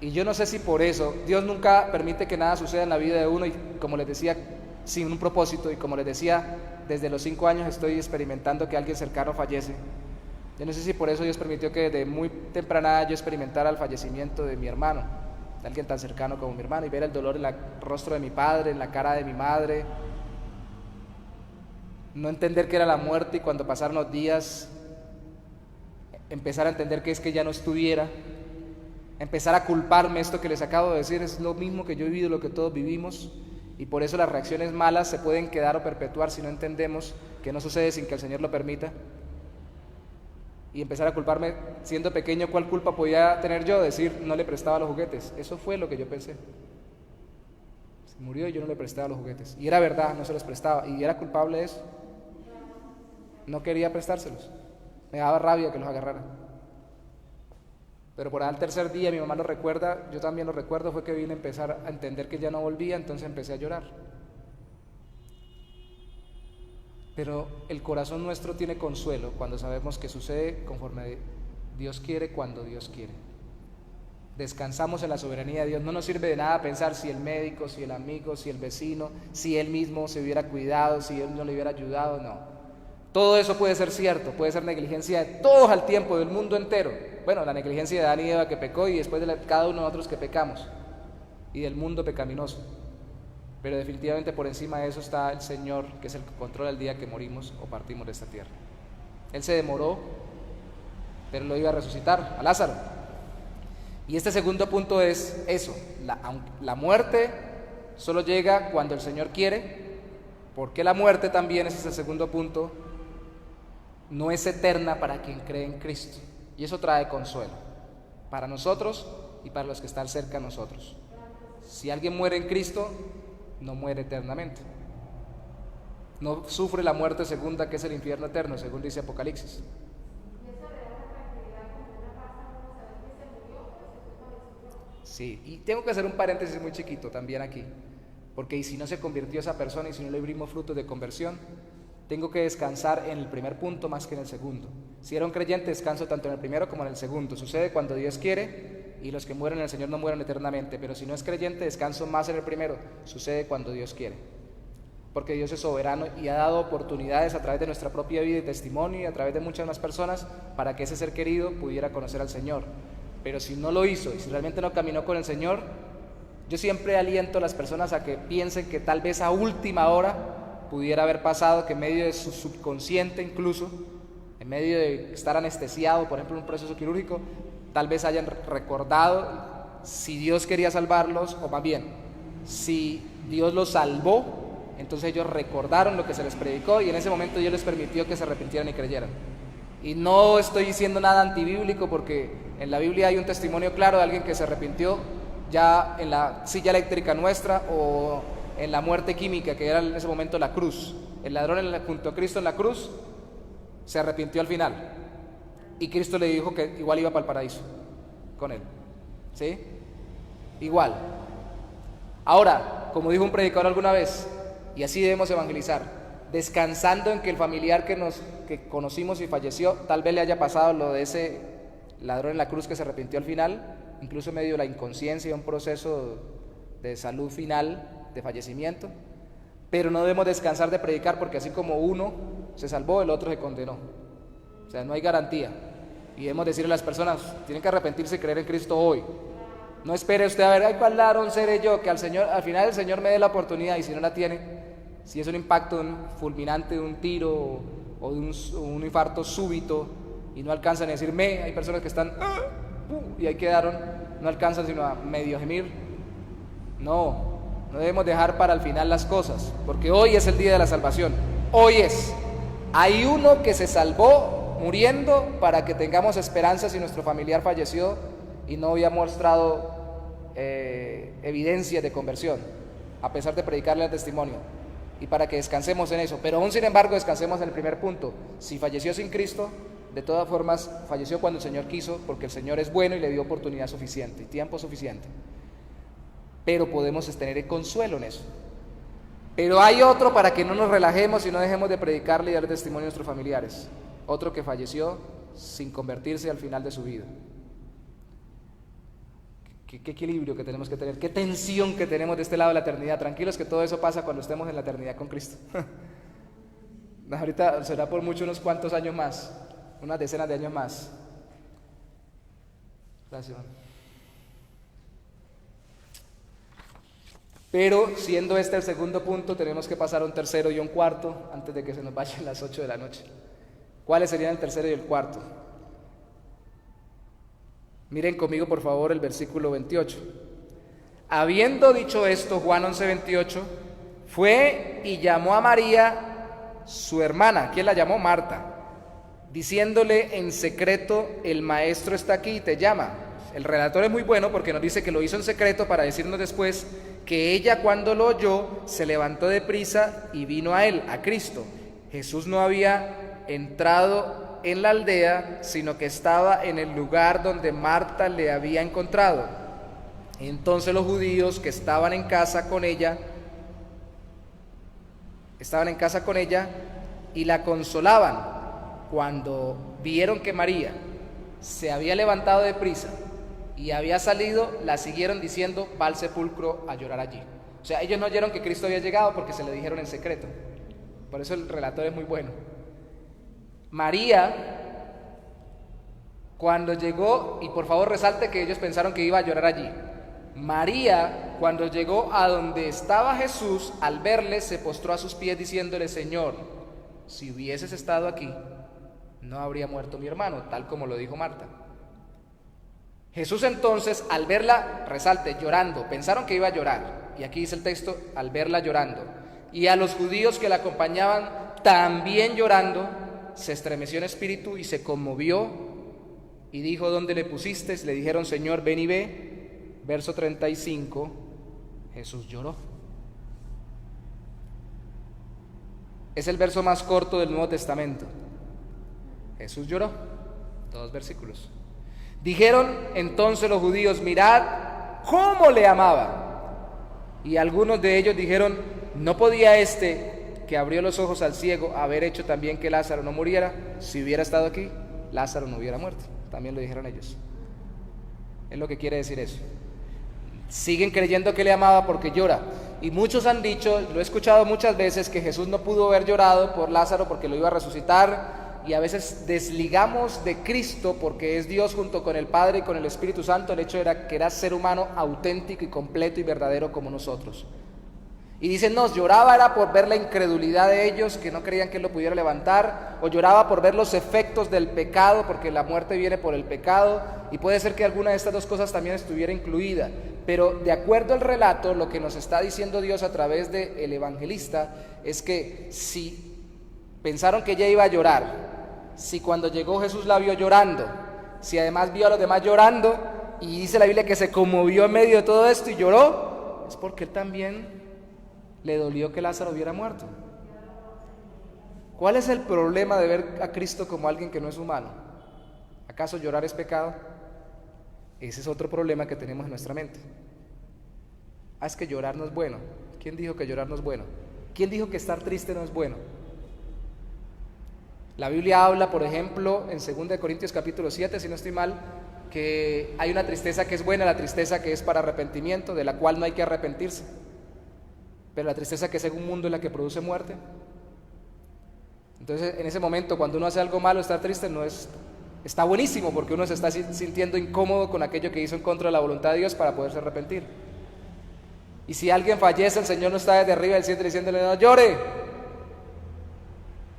Y yo no sé si por eso Dios nunca permite que nada suceda en la vida de uno, y como les decía, sin un propósito, y como les decía, desde los 5 años estoy experimentando que alguien cercano fallece. Yo no sé si por eso Dios permitió que desde muy temprana edad yo experimentara el fallecimiento de mi hermano, de alguien tan cercano como mi hermano, y ver el dolor en el rostro de mi padre, en la cara de mi madre, no entender qué era la muerte, y cuando pasaron los días empezar a entender que es que ya no estuviera, empezar a culparme. Esto que les acabo de decir es lo mismo que yo he vivido, lo que todos vivimos, y por eso las reacciones malas se pueden quedar o perpetuar si no entendemos que no sucede sin que el Señor lo permita. Y empezar a culparme siendo pequeño, ¿cuál culpa podía tener yo? Decir, no le prestaba los juguetes. Eso fue lo que yo pensé. Se murió y yo no le prestaba los juguetes, y era verdad, no se los prestaba, y era culpable de eso. No quería prestárselos, me daba rabia que los agarrara. Pero por ahí al tercer día, mi mamá lo recuerda, yo también lo recuerdo, fue que vine a empezar a entender que ya no volvía, entonces empecé a llorar. Pero el corazón nuestro tiene consuelo cuando sabemos que sucede conforme Dios quiere, cuando Dios quiere. Descansamos en la soberanía de Dios. No nos sirve de nada pensar si el médico, si el amigo, si el vecino, si él mismo se hubiera cuidado, si él no le hubiera ayudado, no. Todo eso puede ser cierto, puede ser negligencia de todos al tiempo, del mundo entero. Bueno, la negligencia de Adán y Eva que pecó, y después de cada uno de nosotros que pecamos, y del mundo pecaminoso. Pero definitivamente por encima de eso está el Señor, que es el que controla el día que morimos o partimos de esta tierra. Él se demoró, pero lo iba a resucitar, a Lázaro. Y este segundo punto es eso, la muerte solo llega cuando el Señor quiere, porque la muerte también, ese es el segundo punto, no es eterna para quien cree en Cristo. Y eso trae consuelo para nosotros y para los que están cerca de nosotros. Si alguien muere en Cristo, no muere eternamente. No sufre la muerte segunda, que es el infierno eterno, según dice Apocalipsis. Sí, y tengo que hacer un paréntesis muy chiquito también aquí, porque y si no se convirtió esa persona, y si no le vimos frutos de conversión, tengo que descansar en el primer punto más que en el segundo. Si era un creyente, descanso tanto en el primero como en el segundo. Sucede cuando Dios quiere, y los que mueren en el Señor no mueren eternamente. Pero si no es creyente, descanso más en el primero. Sucede cuando Dios quiere, porque Dios es soberano y ha dado oportunidades a través de nuestra propia vida y testimonio, y a través de muchas más personas, para que ese ser querido pudiera conocer al Señor. Pero si no lo hizo, y si realmente no caminó con el Señor, Yo siempre aliento a las personas a que piensen que tal vez a última hora pudiera haber pasado, que en medio de su subconsciente incluso, en medio de estar anestesiado, por ejemplo en un proceso quirúrgico, tal vez hayan recordado si Dios quería salvarlos, o más bien, si Dios los salvó, entonces ellos recordaron lo que se les predicó y en ese momento Dios les permitió que se arrepintieran y creyeran. Y no estoy diciendo nada antibíblico, porque en la Biblia hay un testimonio claro de alguien que se arrepintió ya en la silla eléctrica nuestra o en la muerte química, que era en ese momento la cruz. El ladrón junto a Cristo en la cruz se arrepintió al final y Cristo le dijo que igual iba para el paraíso con él, ¿sí? Igual. Ahora, como dijo un predicador alguna vez, y así debemos evangelizar, descansando en que el familiar que conocimos y falleció, tal vez le haya pasado lo de ese ladrón en la cruz que se arrepintió al final, incluso en medio de la inconsciencia y un proceso de salud final, de fallecimiento, pero no debemos descansar de predicar, porque así como uno se salvó, el otro se condenó. O sea, no hay garantía, y debemos decirle a las personas, tienen que arrepentirse y creer en Cristo hoy. No espere usted a ver, ay, ¿cuál ladrón seré yo? Que al final el Señor me dé la oportunidad, y si no la tiene, si es un impacto fulminante de un tiro o de un infarto súbito y no alcanzan a decirme, hay personas que están y ahí quedaron, no alcanzan sino a medio gemir. No debemos dejar para el final las cosas, porque hoy es el día de la salvación. Hay uno que se salvó muriendo para que tengamos esperanza si nuestro familiar falleció y no había mostrado evidencias de conversión, a pesar de predicarle el testimonio, y para que descansemos en eso. Pero aún sin embargo descansemos en el primer punto. Si falleció sin Cristo, de todas formas falleció cuando el Señor quiso, porque el Señor es bueno y le dio oportunidad suficiente y tiempo suficiente. Pero podemos tener consuelo en eso. Pero hay otro para que no nos relajemos y no dejemos de predicarle y dar testimonio a nuestros familiares. Otro que falleció sin convertirse al final de su vida. Qué equilibrio que tenemos que tener, qué tensión que tenemos de este lado de la eternidad. Tranquilos que todo eso pasa cuando estemos en la eternidad con Cristo. Ahorita será por mucho unos cuantos años más, unas decenas de años más. Gracias. Pero siendo este el segundo punto, tenemos que pasar a un tercero y un cuarto antes de que se nos vayan las 8 de la noche. ¿Cuáles serían el tercero y el cuarto? Miren conmigo por favor el versículo 28. Habiendo dicho esto, Juan 11:28, fue y llamó a María, su hermana. ¿Quién la llamó? Marta. Diciéndole en secreto, el maestro está aquí y te llama. El relator es muy bueno porque nos dice que lo hizo en secreto para decirnos después que ella, cuando lo oyó, se levantó deprisa y vino a él, a Cristo. Jesús no había entrado en la aldea, sino que estaba en el lugar donde Marta le había encontrado. Entonces los judíos que estaban en casa con ella y la consolaban. Cuando vieron que María se había levantado deprisa y había salido, la siguieron diciendo, va al sepulcro a llorar allí. O sea, ellos no oyeron que Cristo había llegado porque se le dijeron en secreto. Por eso el relator es muy bueno. María, cuando llegó, y por favor resalte que ellos pensaron que iba a llorar allí. María, cuando llegó a donde estaba Jesús, al verle, se postró a sus pies diciéndole, Señor, si hubieses estado aquí, no habría muerto mi hermano, tal como lo dijo Marta. Jesús entonces, al verla, resalte, llorando, pensaron que iba a llorar, y aquí dice el texto, al verla llorando, y a los judíos que la acompañaban también llorando, se estremeció en espíritu y se conmovió, y dijo, ¿dónde le pusiste? Le dijeron, Señor, ven y ve. Verso 35, Jesús lloró. Es el verso más corto del Nuevo Testamento. Jesús lloró, 2 versículos. Dijeron entonces los judíos, mirad cómo le amaba. Y algunos de ellos dijeron, ¿no podía este que abrió los ojos al ciego haber hecho también que Lázaro no muriera? Si hubiera estado aquí, Lázaro no hubiera muerto. También lo dijeron ellos. Es lo que quiere decir eso. Siguen creyendo que le amaba porque llora. Y muchos han dicho, lo he escuchado muchas veces, que Jesús no pudo haber llorado por Lázaro porque lo iba a resucitar y a veces desligamos de Cristo, porque es Dios junto con el Padre y con el Espíritu Santo, el hecho era que era ser humano auténtico y completo y verdadero como nosotros. Y dicen, no, lloraba era por ver la incredulidad de ellos, que no creían que él lo pudiera levantar, o lloraba por ver los efectos del pecado, porque la muerte viene por el pecado, y puede ser que alguna de estas dos cosas también estuviera incluida. Pero de acuerdo al relato, lo que nos está diciendo Dios a través del evangelista es que si pensaron que ella iba a llorar, si cuando llegó Jesús la vio llorando, si además vio a los demás llorando, y dice la Biblia que se conmovió en medio de todo esto y lloró, es porque él también le dolió que Lázaro hubiera muerto. ¿Cuál es el problema de ver a Cristo como alguien que no es humano? ¿Acaso llorar es pecado? Ese es otro problema que tenemos en nuestra mente. Es que llorar no es bueno. ¿Quién dijo que llorar no es bueno? ¿Quién dijo que estar triste no es bueno? La Biblia habla, por ejemplo, en 2 Corintios capítulo 7, si no estoy mal, que hay una tristeza que es buena, la tristeza que es para arrepentimiento, de la cual no hay que arrepentirse. Pero la tristeza que es en un mundo es la que produce muerte. Entonces, en ese momento, cuando uno hace algo malo, estar triste está buenísimo, porque uno se está sintiendo incómodo con aquello que hizo en contra de la voluntad de Dios para poderse arrepentir. Y si alguien fallece, el Señor no está desde arriba del cielo diciéndole, no llore.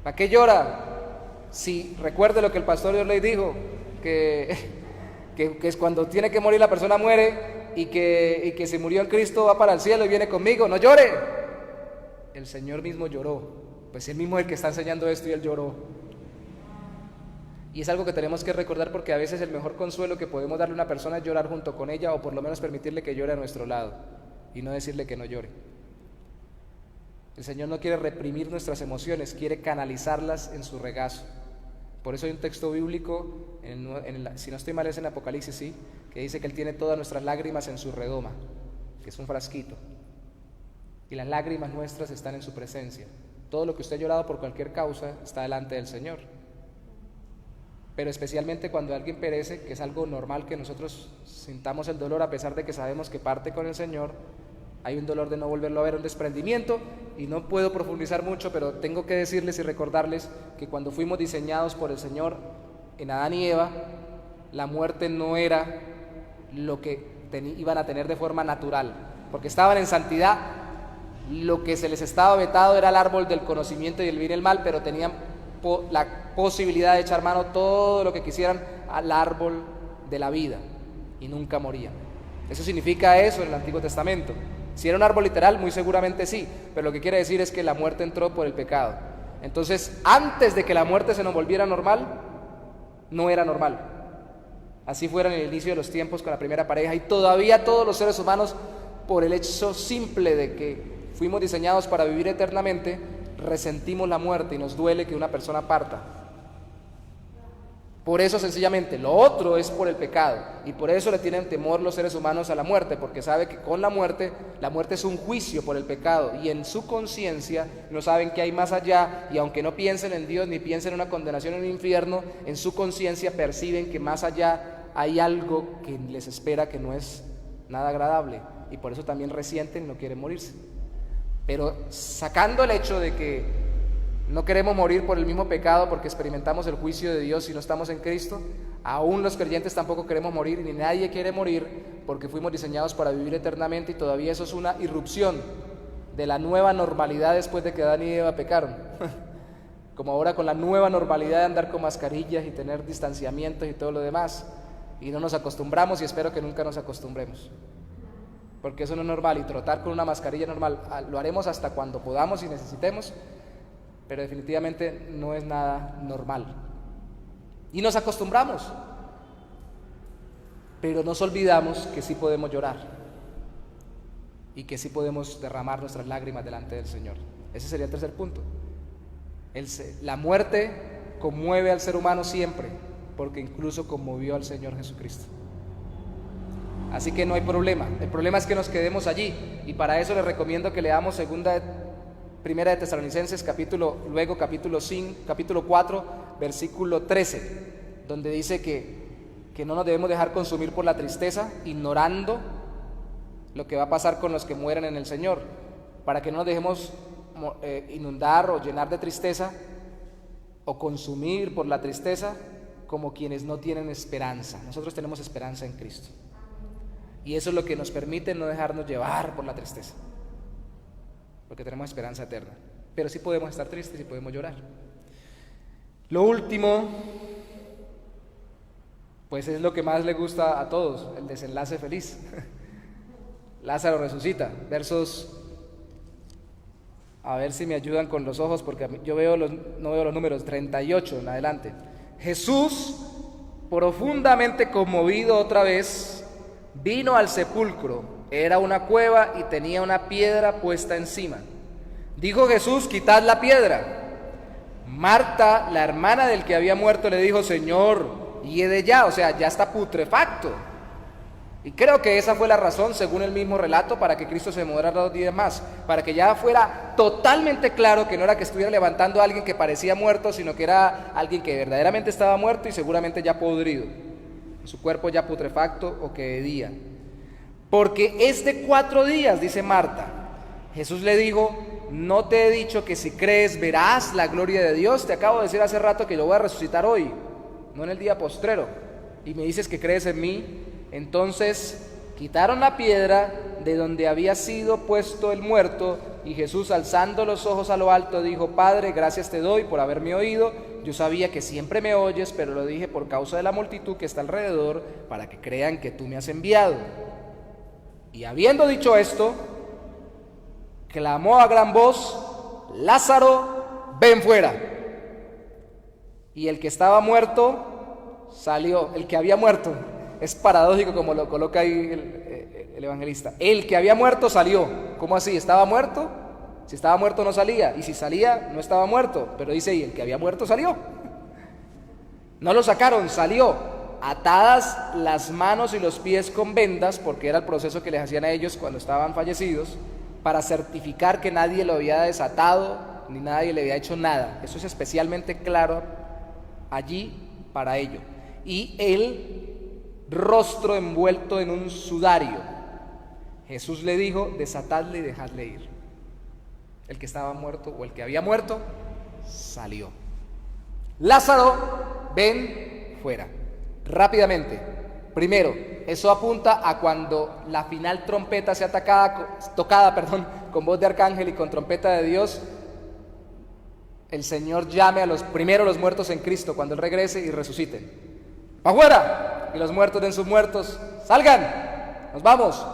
¿Para qué llora? Si recuerde lo que el pastor Dios le dijo, que es cuando tiene que morir la persona muere, y que si murió en Cristo va para el cielo y viene conmigo, no llore. El Señor mismo lloró, pues él mismo es el que está enseñando esto y él lloró. Y es algo que tenemos que recordar, porque a veces el mejor consuelo que podemos darle a una persona es llorar junto con ella, o por lo menos permitirle que llore a nuestro lado y no decirle que no llore. El Señor no quiere reprimir nuestras emociones, quiere canalizarlas en su regazo. Por eso hay un texto bíblico, si no estoy mal es en Apocalipsis, sí, que dice que Él tiene todas nuestras lágrimas en su redoma, que es un frasquito. Y las lágrimas nuestras están en su presencia. Todo lo que usted ha llorado por cualquier causa está delante del Señor. Pero especialmente cuando alguien perece, que es algo normal que nosotros sintamos el dolor, a pesar de que sabemos que parte con el Señor, hay un dolor de no volverlo a ver, un desprendimiento, y no puedo profundizar mucho, pero tengo que decirles y recordarles que cuando fuimos diseñados por el Señor en Adán y Eva, la muerte no era lo que iban a tener de forma natural, porque estaban en santidad. Lo que se les estaba vetado era el árbol del conocimiento y el bien y el mal, pero tenían la posibilidad de echar mano todo lo que quisieran al árbol de la vida y nunca morían. Eso significa eso en el Antiguo Testamento. Si era un árbol literal, muy seguramente sí, pero lo que quiere decir es que la muerte entró por el pecado. Entonces, antes de que la muerte se nos volviera normal, no era normal. Así fuera en el inicio de los tiempos con la primera pareja, y todavía todos los seres humanos, por el hecho simple de que fuimos diseñados para vivir eternamente, resentimos la muerte y nos duele que una persona parta. Por eso sencillamente, lo otro es por el pecado, y por eso le tienen temor los seres humanos a la muerte, porque sabe que con la muerte es un juicio por el pecado, y en su conciencia no saben que hay más allá, y aunque no piensen en Dios ni piensen en una condenación en un infierno, en su conciencia perciben que más allá hay algo que les espera que no es nada agradable, y por eso también resienten y no quieren morirse. Pero sacando el hecho de que no queremos morir por el mismo pecado porque experimentamos el juicio de Dios si no estamos en Cristo, aún los creyentes tampoco queremos morir, ni nadie quiere morir, porque fuimos diseñados para vivir eternamente, y todavía eso es una irrupción de la nueva normalidad después de que Adán y Eva pecaron. Como ahora con la nueva normalidad de andar con mascarillas y tener distanciamientos y todo lo demás, y no nos acostumbramos, y espero que nunca nos acostumbremos, porque eso no es normal, y trotar con una mascarilla normal lo haremos hasta cuando podamos y necesitemos, pero definitivamente no es nada normal. Y nos acostumbramos, pero nos olvidamos que sí podemos llorar y que sí podemos derramar nuestras lágrimas delante del Señor. Ese sería el tercer punto. La muerte conmueve al ser humano siempre, porque incluso conmovió al Señor Jesucristo. Así que no hay problema. El problema es que nos quedemos allí, y para eso les recomiendo que leamos Primera de Tesalonicenses capítulo 4 versículo 13, donde dice que no nos debemos dejar consumir por la tristeza, ignorando lo que va a pasar con los que mueren en el Señor, para que no nos dejemos inundar o llenar de tristeza, o consumir por la tristeza como quienes no tienen esperanza. Nosotros tenemos esperanza en Cristo. Y eso es lo que nos permite no dejarnos llevar por la tristeza, porque tenemos esperanza eterna. Pero sí podemos estar tristes y podemos llorar. Lo último, pues es lo que más le gusta a todos, el desenlace feliz. Lázaro resucita, versos, a ver si me ayudan con los ojos, porque yo no veo los números, 38 en adelante. Jesús, profundamente conmovido otra vez, vino al sepulcro. Era una cueva y tenía una piedra puesta encima. Dijo Jesús: quitad la piedra. Marta, la hermana del que había muerto, le dijo: Señor, hiede ya, o sea, ya está putrefacto. Y creo que esa fue la razón, según el mismo relato, para que Cristo se demorara 2 días más, para que ya fuera totalmente claro que no era que estuviera levantando a alguien que parecía muerto, sino que era alguien que verdaderamente estaba muerto y seguramente ya podrido, su cuerpo ya putrefacto o que hedía. Porque es de 4 días, dice Marta. Jesús le dijo: ¿no te he dicho que si crees verás la gloria de Dios? Te acabo de decir hace rato que yo voy a resucitar hoy, no en el día postrero, y me dices que crees en mí. Entonces quitaron la piedra de donde había sido puesto el muerto, y Jesús, alzando los ojos a lo alto, dijo: Padre, gracias te doy por haberme oído. Yo sabía que siempre me oyes, pero lo dije por causa de la multitud que está alrededor, para que crean que tú me has enviado. Y habiendo dicho esto, clamó a gran voz: Lázaro, ven fuera. Y el que estaba muerto salió. El que había muerto, es paradójico como lo coloca ahí el evangelista. El que había muerto salió. ¿Cómo así? ¿Estaba muerto? Si estaba muerto no salía, y si salía no estaba muerto. Pero dice: y el que había muerto salió. No lo sacaron, salió, atadas las manos y los pies con vendas, porque era el proceso que les hacían a ellos cuando estaban fallecidos, para certificar que nadie lo había desatado, ni nadie le había hecho nada. Eso es especialmente claro allí para ello. Y el rostro envuelto en un sudario. Jesús le dijo: desatadle y dejadle ir. El que estaba muerto, o el que había muerto, salió. Lázaro, ven fuera. Rápidamente. Primero, eso apunta a cuando la final trompeta sea tocada con voz de arcángel y con trompeta de Dios, el Señor llame a los muertos en Cristo cuando Él regrese y resuciten. ¡Pa' afuera! Y los muertos den sus muertos. ¡Salgan! ¡Nos vamos!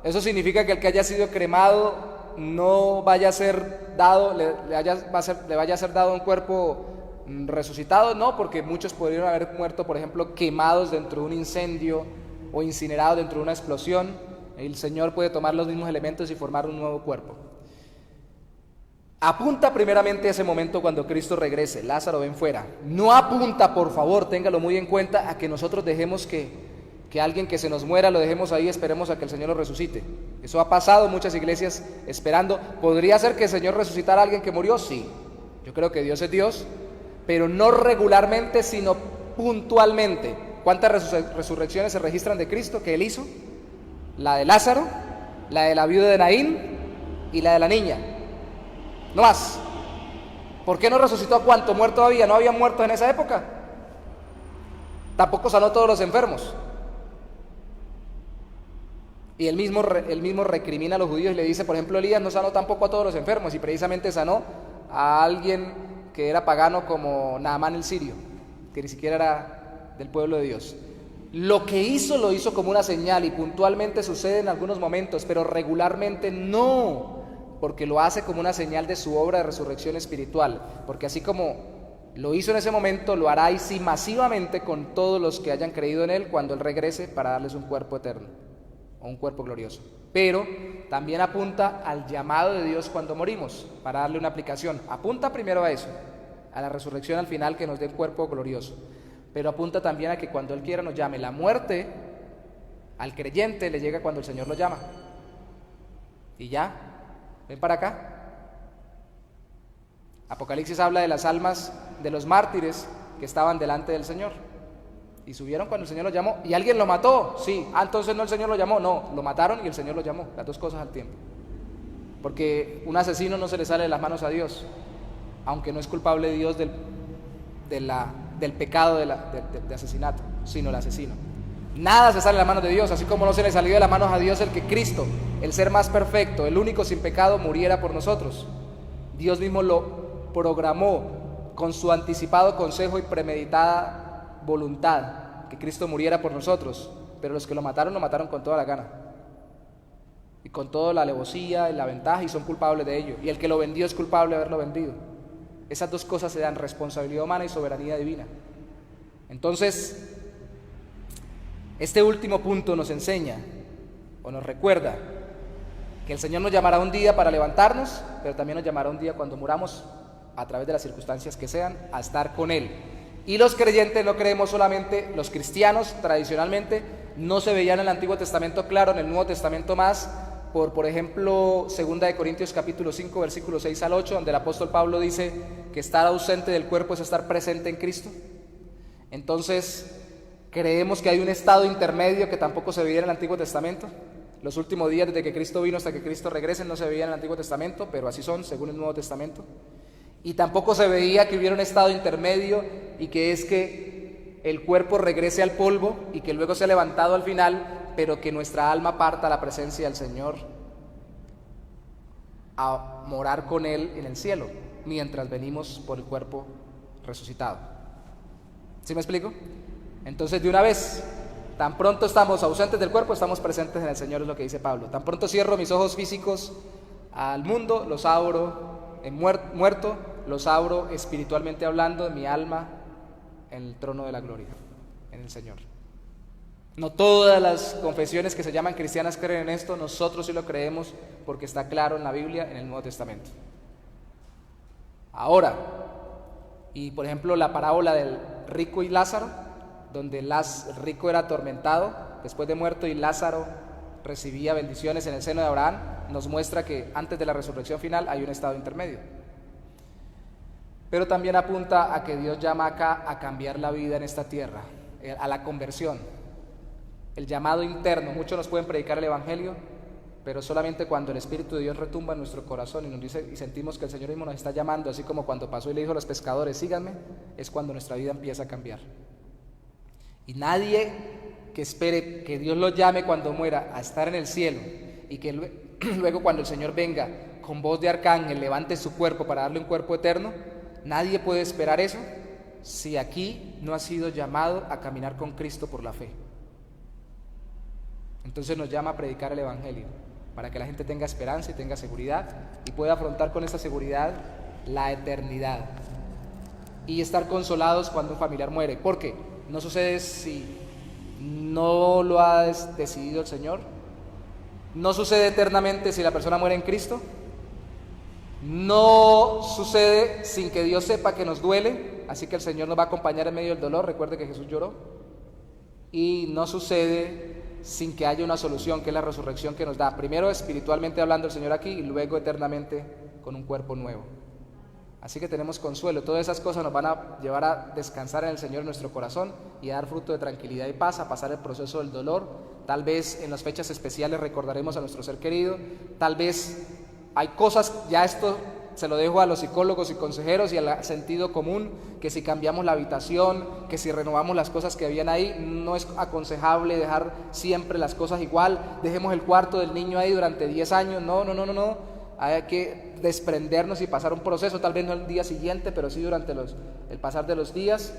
Eso significa que el que haya sido cremado no vaya a ser dado, le vaya a ser dado un cuerpo resucitado, no, porque muchos podrían haber muerto, por ejemplo, quemados dentro de un incendio o incinerados dentro de una explosión. El Señor puede tomar los mismos elementos y formar un nuevo cuerpo. Apunta primeramente a ese momento cuando Cristo regrese. Lázaro, ven fuera. No apunta, por favor, téngalo muy en cuenta, a que nosotros dejemos que alguien que se nos muera lo dejemos ahí, esperemos a que el Señor lo resucite. Eso ha pasado en muchas iglesias esperando. ¿Podría ser que el Señor resucitara a alguien que murió? Sí. Yo creo que Dios es Dios, pero no regularmente, sino puntualmente. ¿Cuántas resurrecciones se registran de Cristo que Él hizo? La de Lázaro, la de la viuda de Naín y la de la niña. No más. ¿Por qué no resucitó a cuánto muerto había? ¿No había muertos en esa época? Tampoco sanó a todos los enfermos. Y él mismo recrimina a los judíos y le dice, por ejemplo, Elías no sanó tampoco a todos los enfermos, y precisamente sanó a alguien que era pagano como Naamán el sirio, que ni siquiera era del pueblo de Dios. Lo que hizo lo hizo como una señal, y puntualmente sucede en algunos momentos, pero regularmente no, porque lo hace como una señal de su obra de resurrección espiritual, porque así como lo hizo en ese momento, lo hará y sí masivamente con todos los que hayan creído en Él cuando Él regrese para darles un cuerpo eterno o un cuerpo glorioso. Pero también apunta al llamado de Dios cuando morimos, para darle una aplicación. Apunta primero a eso, a la resurrección al final, que nos dé un cuerpo glorioso, pero apunta también a que cuando Él quiera nos llame. La muerte al creyente le llega cuando el Señor lo llama. Y ya, ven para acá. Apocalipsis habla de las almas de los mártires que estaban delante del Señor y subieron cuando el Señor los llamó. ¿Y alguien lo mató? Sí. Entonces no, el Señor lo llamó. No, lo mataron y el Señor lo llamó. Las dos cosas al tiempo. Porque un asesino no se le sale de las manos a Dios, aunque no es culpable de Dios del pecado de asesinato, sino el asesino. Nada se sale de las manos de Dios, así como no se le salió de las manos a Dios el que Cristo, el ser más perfecto, el único sin pecado, muriera por nosotros. Dios mismo lo programó con su anticipado consejo y premeditada voluntad, que Cristo muriera por nosotros, pero los que lo mataron con toda la gana y con toda la alevosía y la ventaja, y son culpables de ello, y el que lo vendió es culpable de haberlo vendido. Esas dos cosas se dan: responsabilidad humana y soberanía divina. Entonces, este último punto nos enseña o nos recuerda que el Señor nos llamará un día para levantarnos, pero también nos llamará un día cuando muramos, a través de las circunstancias que sean, a estar con Él. Y los creyentes no creemos solamente, los cristianos tradicionalmente no se veían en el Antiguo Testamento claro, en el Nuevo Testamento más, por ejemplo, 2 de Corintios capítulo 5, versículos 6 al 8, donde el apóstol Pablo dice que estar ausente del cuerpo es estar presente en Cristo. Entonces, creemos que hay un estado intermedio que tampoco se veía en el Antiguo Testamento. Los últimos días desde que Cristo vino hasta que Cristo regrese no se veía en el Antiguo Testamento, pero así son según el Nuevo Testamento. Y tampoco se veía que hubiera un estado intermedio, y que es que el cuerpo regrese al polvo y que luego sea levantado al final, pero que nuestra alma parta a la presencia del Señor a morar con Él en el cielo, mientras venimos por el cuerpo resucitado. ¿Sí me explico? Entonces, de una vez, tan pronto estamos ausentes del cuerpo, estamos presentes en el Señor, es lo que dice Pablo. Tan pronto cierro mis ojos físicos al mundo, los abro en muerto, los abro espiritualmente hablando, mi alma en el trono de la gloria, en el Señor. No todas las confesiones que se llaman cristianas creen en esto, nosotros sí lo creemos porque está claro en la Biblia, en el Nuevo Testamento. Ahora, y por ejemplo la parábola del rico y Lázaro, donde el rico era atormentado después de muerto y Lázaro recibía bendiciones en el seno de Abraham, nos muestra que antes de la resurrección final hay un estado intermedio. Pero también apunta a que Dios llama acá a cambiar la vida en esta tierra, a la conversión, el llamado interno. Muchos nos pueden predicar el Evangelio, pero solamente cuando el Espíritu de Dios retumba en nuestro corazón y nos dice y sentimos que el Señor mismo nos está llamando, así como cuando pasó y le dijo a los pescadores, síganme, es cuando nuestra vida empieza a cambiar. Y nadie que espere que Dios lo llame cuando muera a estar en el cielo y que luego cuando el Señor venga con voz de arcángel levante su cuerpo para darle un cuerpo eterno, nadie puede esperar eso si aquí no ha sido llamado a caminar con Cristo por la fe. Entonces nos llama a predicar el Evangelio para que la gente tenga esperanza y tenga seguridad y pueda afrontar con esa seguridad la eternidad y estar consolados cuando un familiar muere. ¿Por qué? No sucede si no lo ha decidido el Señor. No sucede eternamente si la persona muere en Cristo. No sucede sin que Dios sepa que nos duele, así que el Señor nos va a acompañar en medio del dolor. Recuerde que Jesús lloró. Y no sucede sin que haya una solución, que es la resurrección que nos da, primero espiritualmente hablando el Señor aquí y luego eternamente con un cuerpo nuevo. Así que tenemos consuelo. Todas esas cosas nos van a llevar a descansar en el Señor en nuestro corazón y a dar fruto de tranquilidad y paz, a pasar el proceso del dolor. Tal vez en las fechas especiales recordaremos a nuestro ser querido. Tal vez hay cosas, ya esto se lo dejo a los psicólogos y consejeros y al sentido común, que si cambiamos la habitación, que si renovamos las cosas que habían ahí, no es aconsejable dejar siempre las cosas igual. Dejemos el cuarto del niño ahí durante 10 años. No. Hay que desprendernos y pasar un proceso, tal vez no el día siguiente, pero sí durante el pasar de los días.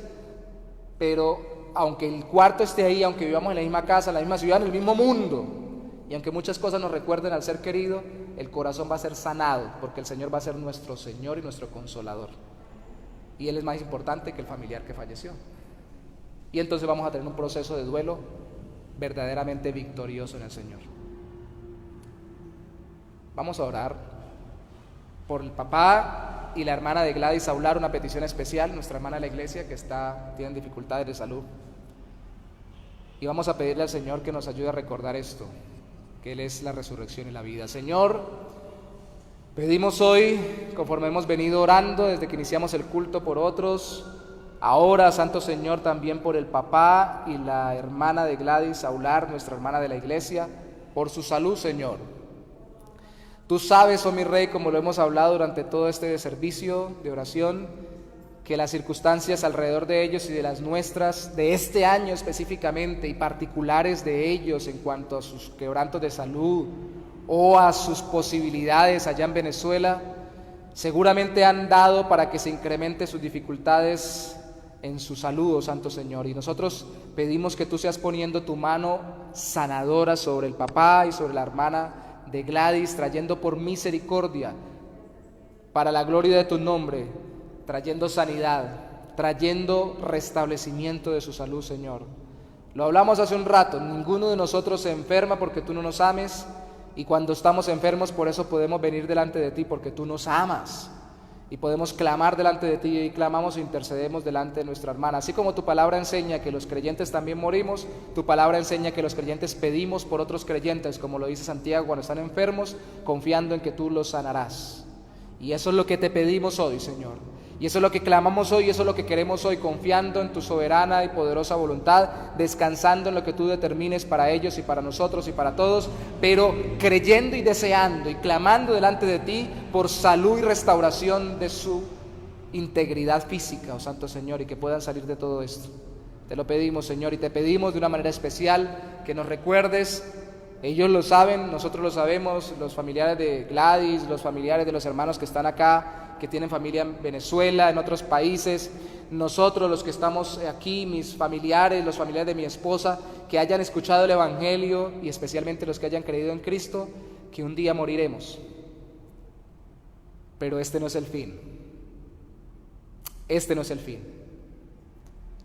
Pero aunque el cuarto esté ahí, aunque vivamos en la misma casa, en la misma ciudad, en el mismo mundo, y aunque muchas cosas nos recuerden al ser querido, el corazón va a ser sanado, porque el Señor va a ser nuestro Señor y nuestro Consolador. Y Él es más importante que el familiar que falleció. Y entonces vamos a tener un proceso de duelo verdaderamente victorioso en el Señor. Vamos a orar por el papá y la hermana de Gladys Aular, una petición especial, nuestra hermana de la iglesia que tiene dificultades de salud. Y vamos a pedirle al Señor que nos ayude a recordar esto, que Él es la resurrección y la vida. Señor, pedimos hoy, conforme hemos venido orando desde que iniciamos el culto por otros, ahora, Santo Señor, también por el papá y la hermana de Gladys Aular, nuestra hermana de la iglesia, por su salud, Señor. Tú sabes, oh mi Rey, como lo hemos hablado durante todo este servicio de oración, que las circunstancias alrededor de ellos y de las nuestras, de este año específicamente, y particulares de ellos en cuanto a sus quebrantos de salud o a sus posibilidades allá en Venezuela, seguramente han dado para que se incrementen sus dificultades en su salud, oh Santo Señor. Y nosotros pedimos que tú seas poniendo tu mano sanadora sobre el papá y sobre la hermana de Gladys, trayendo por misericordia, para la gloria de tu nombre, trayendo sanidad, trayendo restablecimiento de su salud, Señor. Lo hablamos hace un rato, ninguno de nosotros se enferma porque tú no nos ames, y cuando estamos enfermos por eso podemos venir delante de ti, porque tú nos amas, y podemos clamar delante de ti, y clamamos e intercedemos delante de nuestra hermana. Así como tu palabra enseña que los creyentes también morimos, tu palabra enseña que los creyentes pedimos por otros creyentes, como lo dice Santiago, cuando están enfermos, confiando en que tú los sanarás. Y eso es lo que te pedimos hoy, Señor. Y eso es lo que clamamos hoy, y eso es lo que queremos hoy, confiando en tu soberana y poderosa voluntad, descansando en lo que tú determines para ellos y para nosotros y para todos, pero creyendo y deseando y clamando delante de ti por salud y restauración de su integridad física, oh Santo Señor, y que puedan salir de todo esto. Te lo pedimos, Señor, y te pedimos de una manera especial que nos recuerdes. Ellos lo saben, nosotros lo sabemos, los familiares de Gladys, los familiares de los hermanos que están acá, que tienen familia en Venezuela, en otros países, nosotros los que estamos aquí, mis familiares, los familiares de mi esposa, que hayan escuchado el Evangelio y especialmente los que hayan creído en Cristo, que un día moriremos. Pero este no es el fin. Este no es el fin.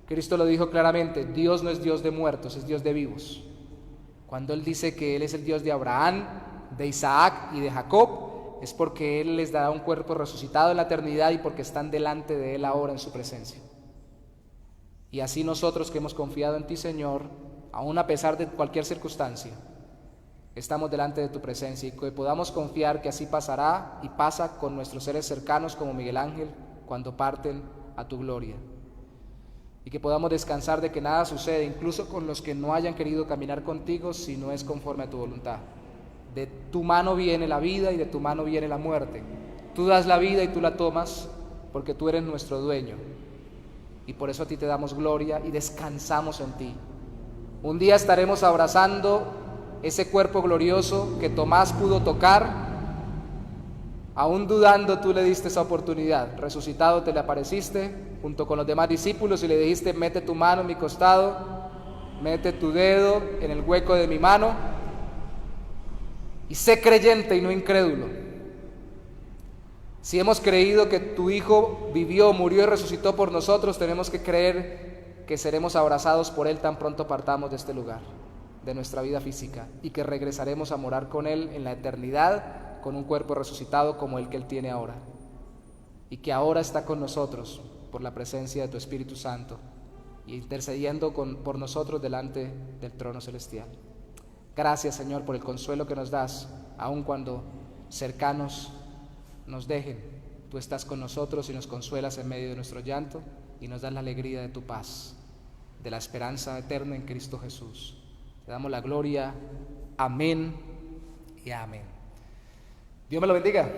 Cristo lo dijo claramente, Dios no es Dios de muertos, es Dios de vivos. Cuando Él dice que Él es el Dios de Abraham, de Isaac y de Jacob, es porque Él les dará un cuerpo resucitado en la eternidad y porque están delante de Él ahora en su presencia. Y así nosotros que hemos confiado en ti, Señor, aun a pesar de cualquier circunstancia, estamos delante de tu presencia, y que podamos confiar que así pasará y pasa con nuestros seres cercanos como Miguel Ángel cuando parten a tu gloria. Y que podamos descansar de que nada sucede, incluso con los que no hayan querido caminar contigo, si no es conforme a tu voluntad. De tu mano viene la vida y de tu mano viene la muerte. Tú das la vida y tú la tomas porque tú eres nuestro dueño. Y por eso a ti te damos gloria y descansamos en ti. Un día estaremos abrazando ese cuerpo glorioso que Tomás pudo tocar. Aún dudando, tú le diste esa oportunidad. Resucitado te le apareciste junto con los demás discípulos y le dijiste: mete tu mano en mi costado, mete tu dedo en el hueco de mi mano y sé creyente y no incrédulo. Si hemos creído que tu Hijo vivió, murió y resucitó por nosotros, tenemos que creer que seremos abrazados por Él tan pronto partamos de este lugar, de nuestra vida física, y que regresaremos a morar con Él en la eternidad con un cuerpo resucitado como el que Él tiene ahora, y que ahora está con nosotros por la presencia de tu Espíritu Santo y intercediendo por nosotros delante del trono celestial. Gracias, Señor, por el consuelo que nos das, aun cuando cercanos nos dejen. Tú estás con nosotros y nos consuelas en medio de nuestro llanto y nos das la alegría de tu paz, de la esperanza eterna en Cristo Jesús. Te damos la gloria. Amén y amén. Dios me lo bendiga.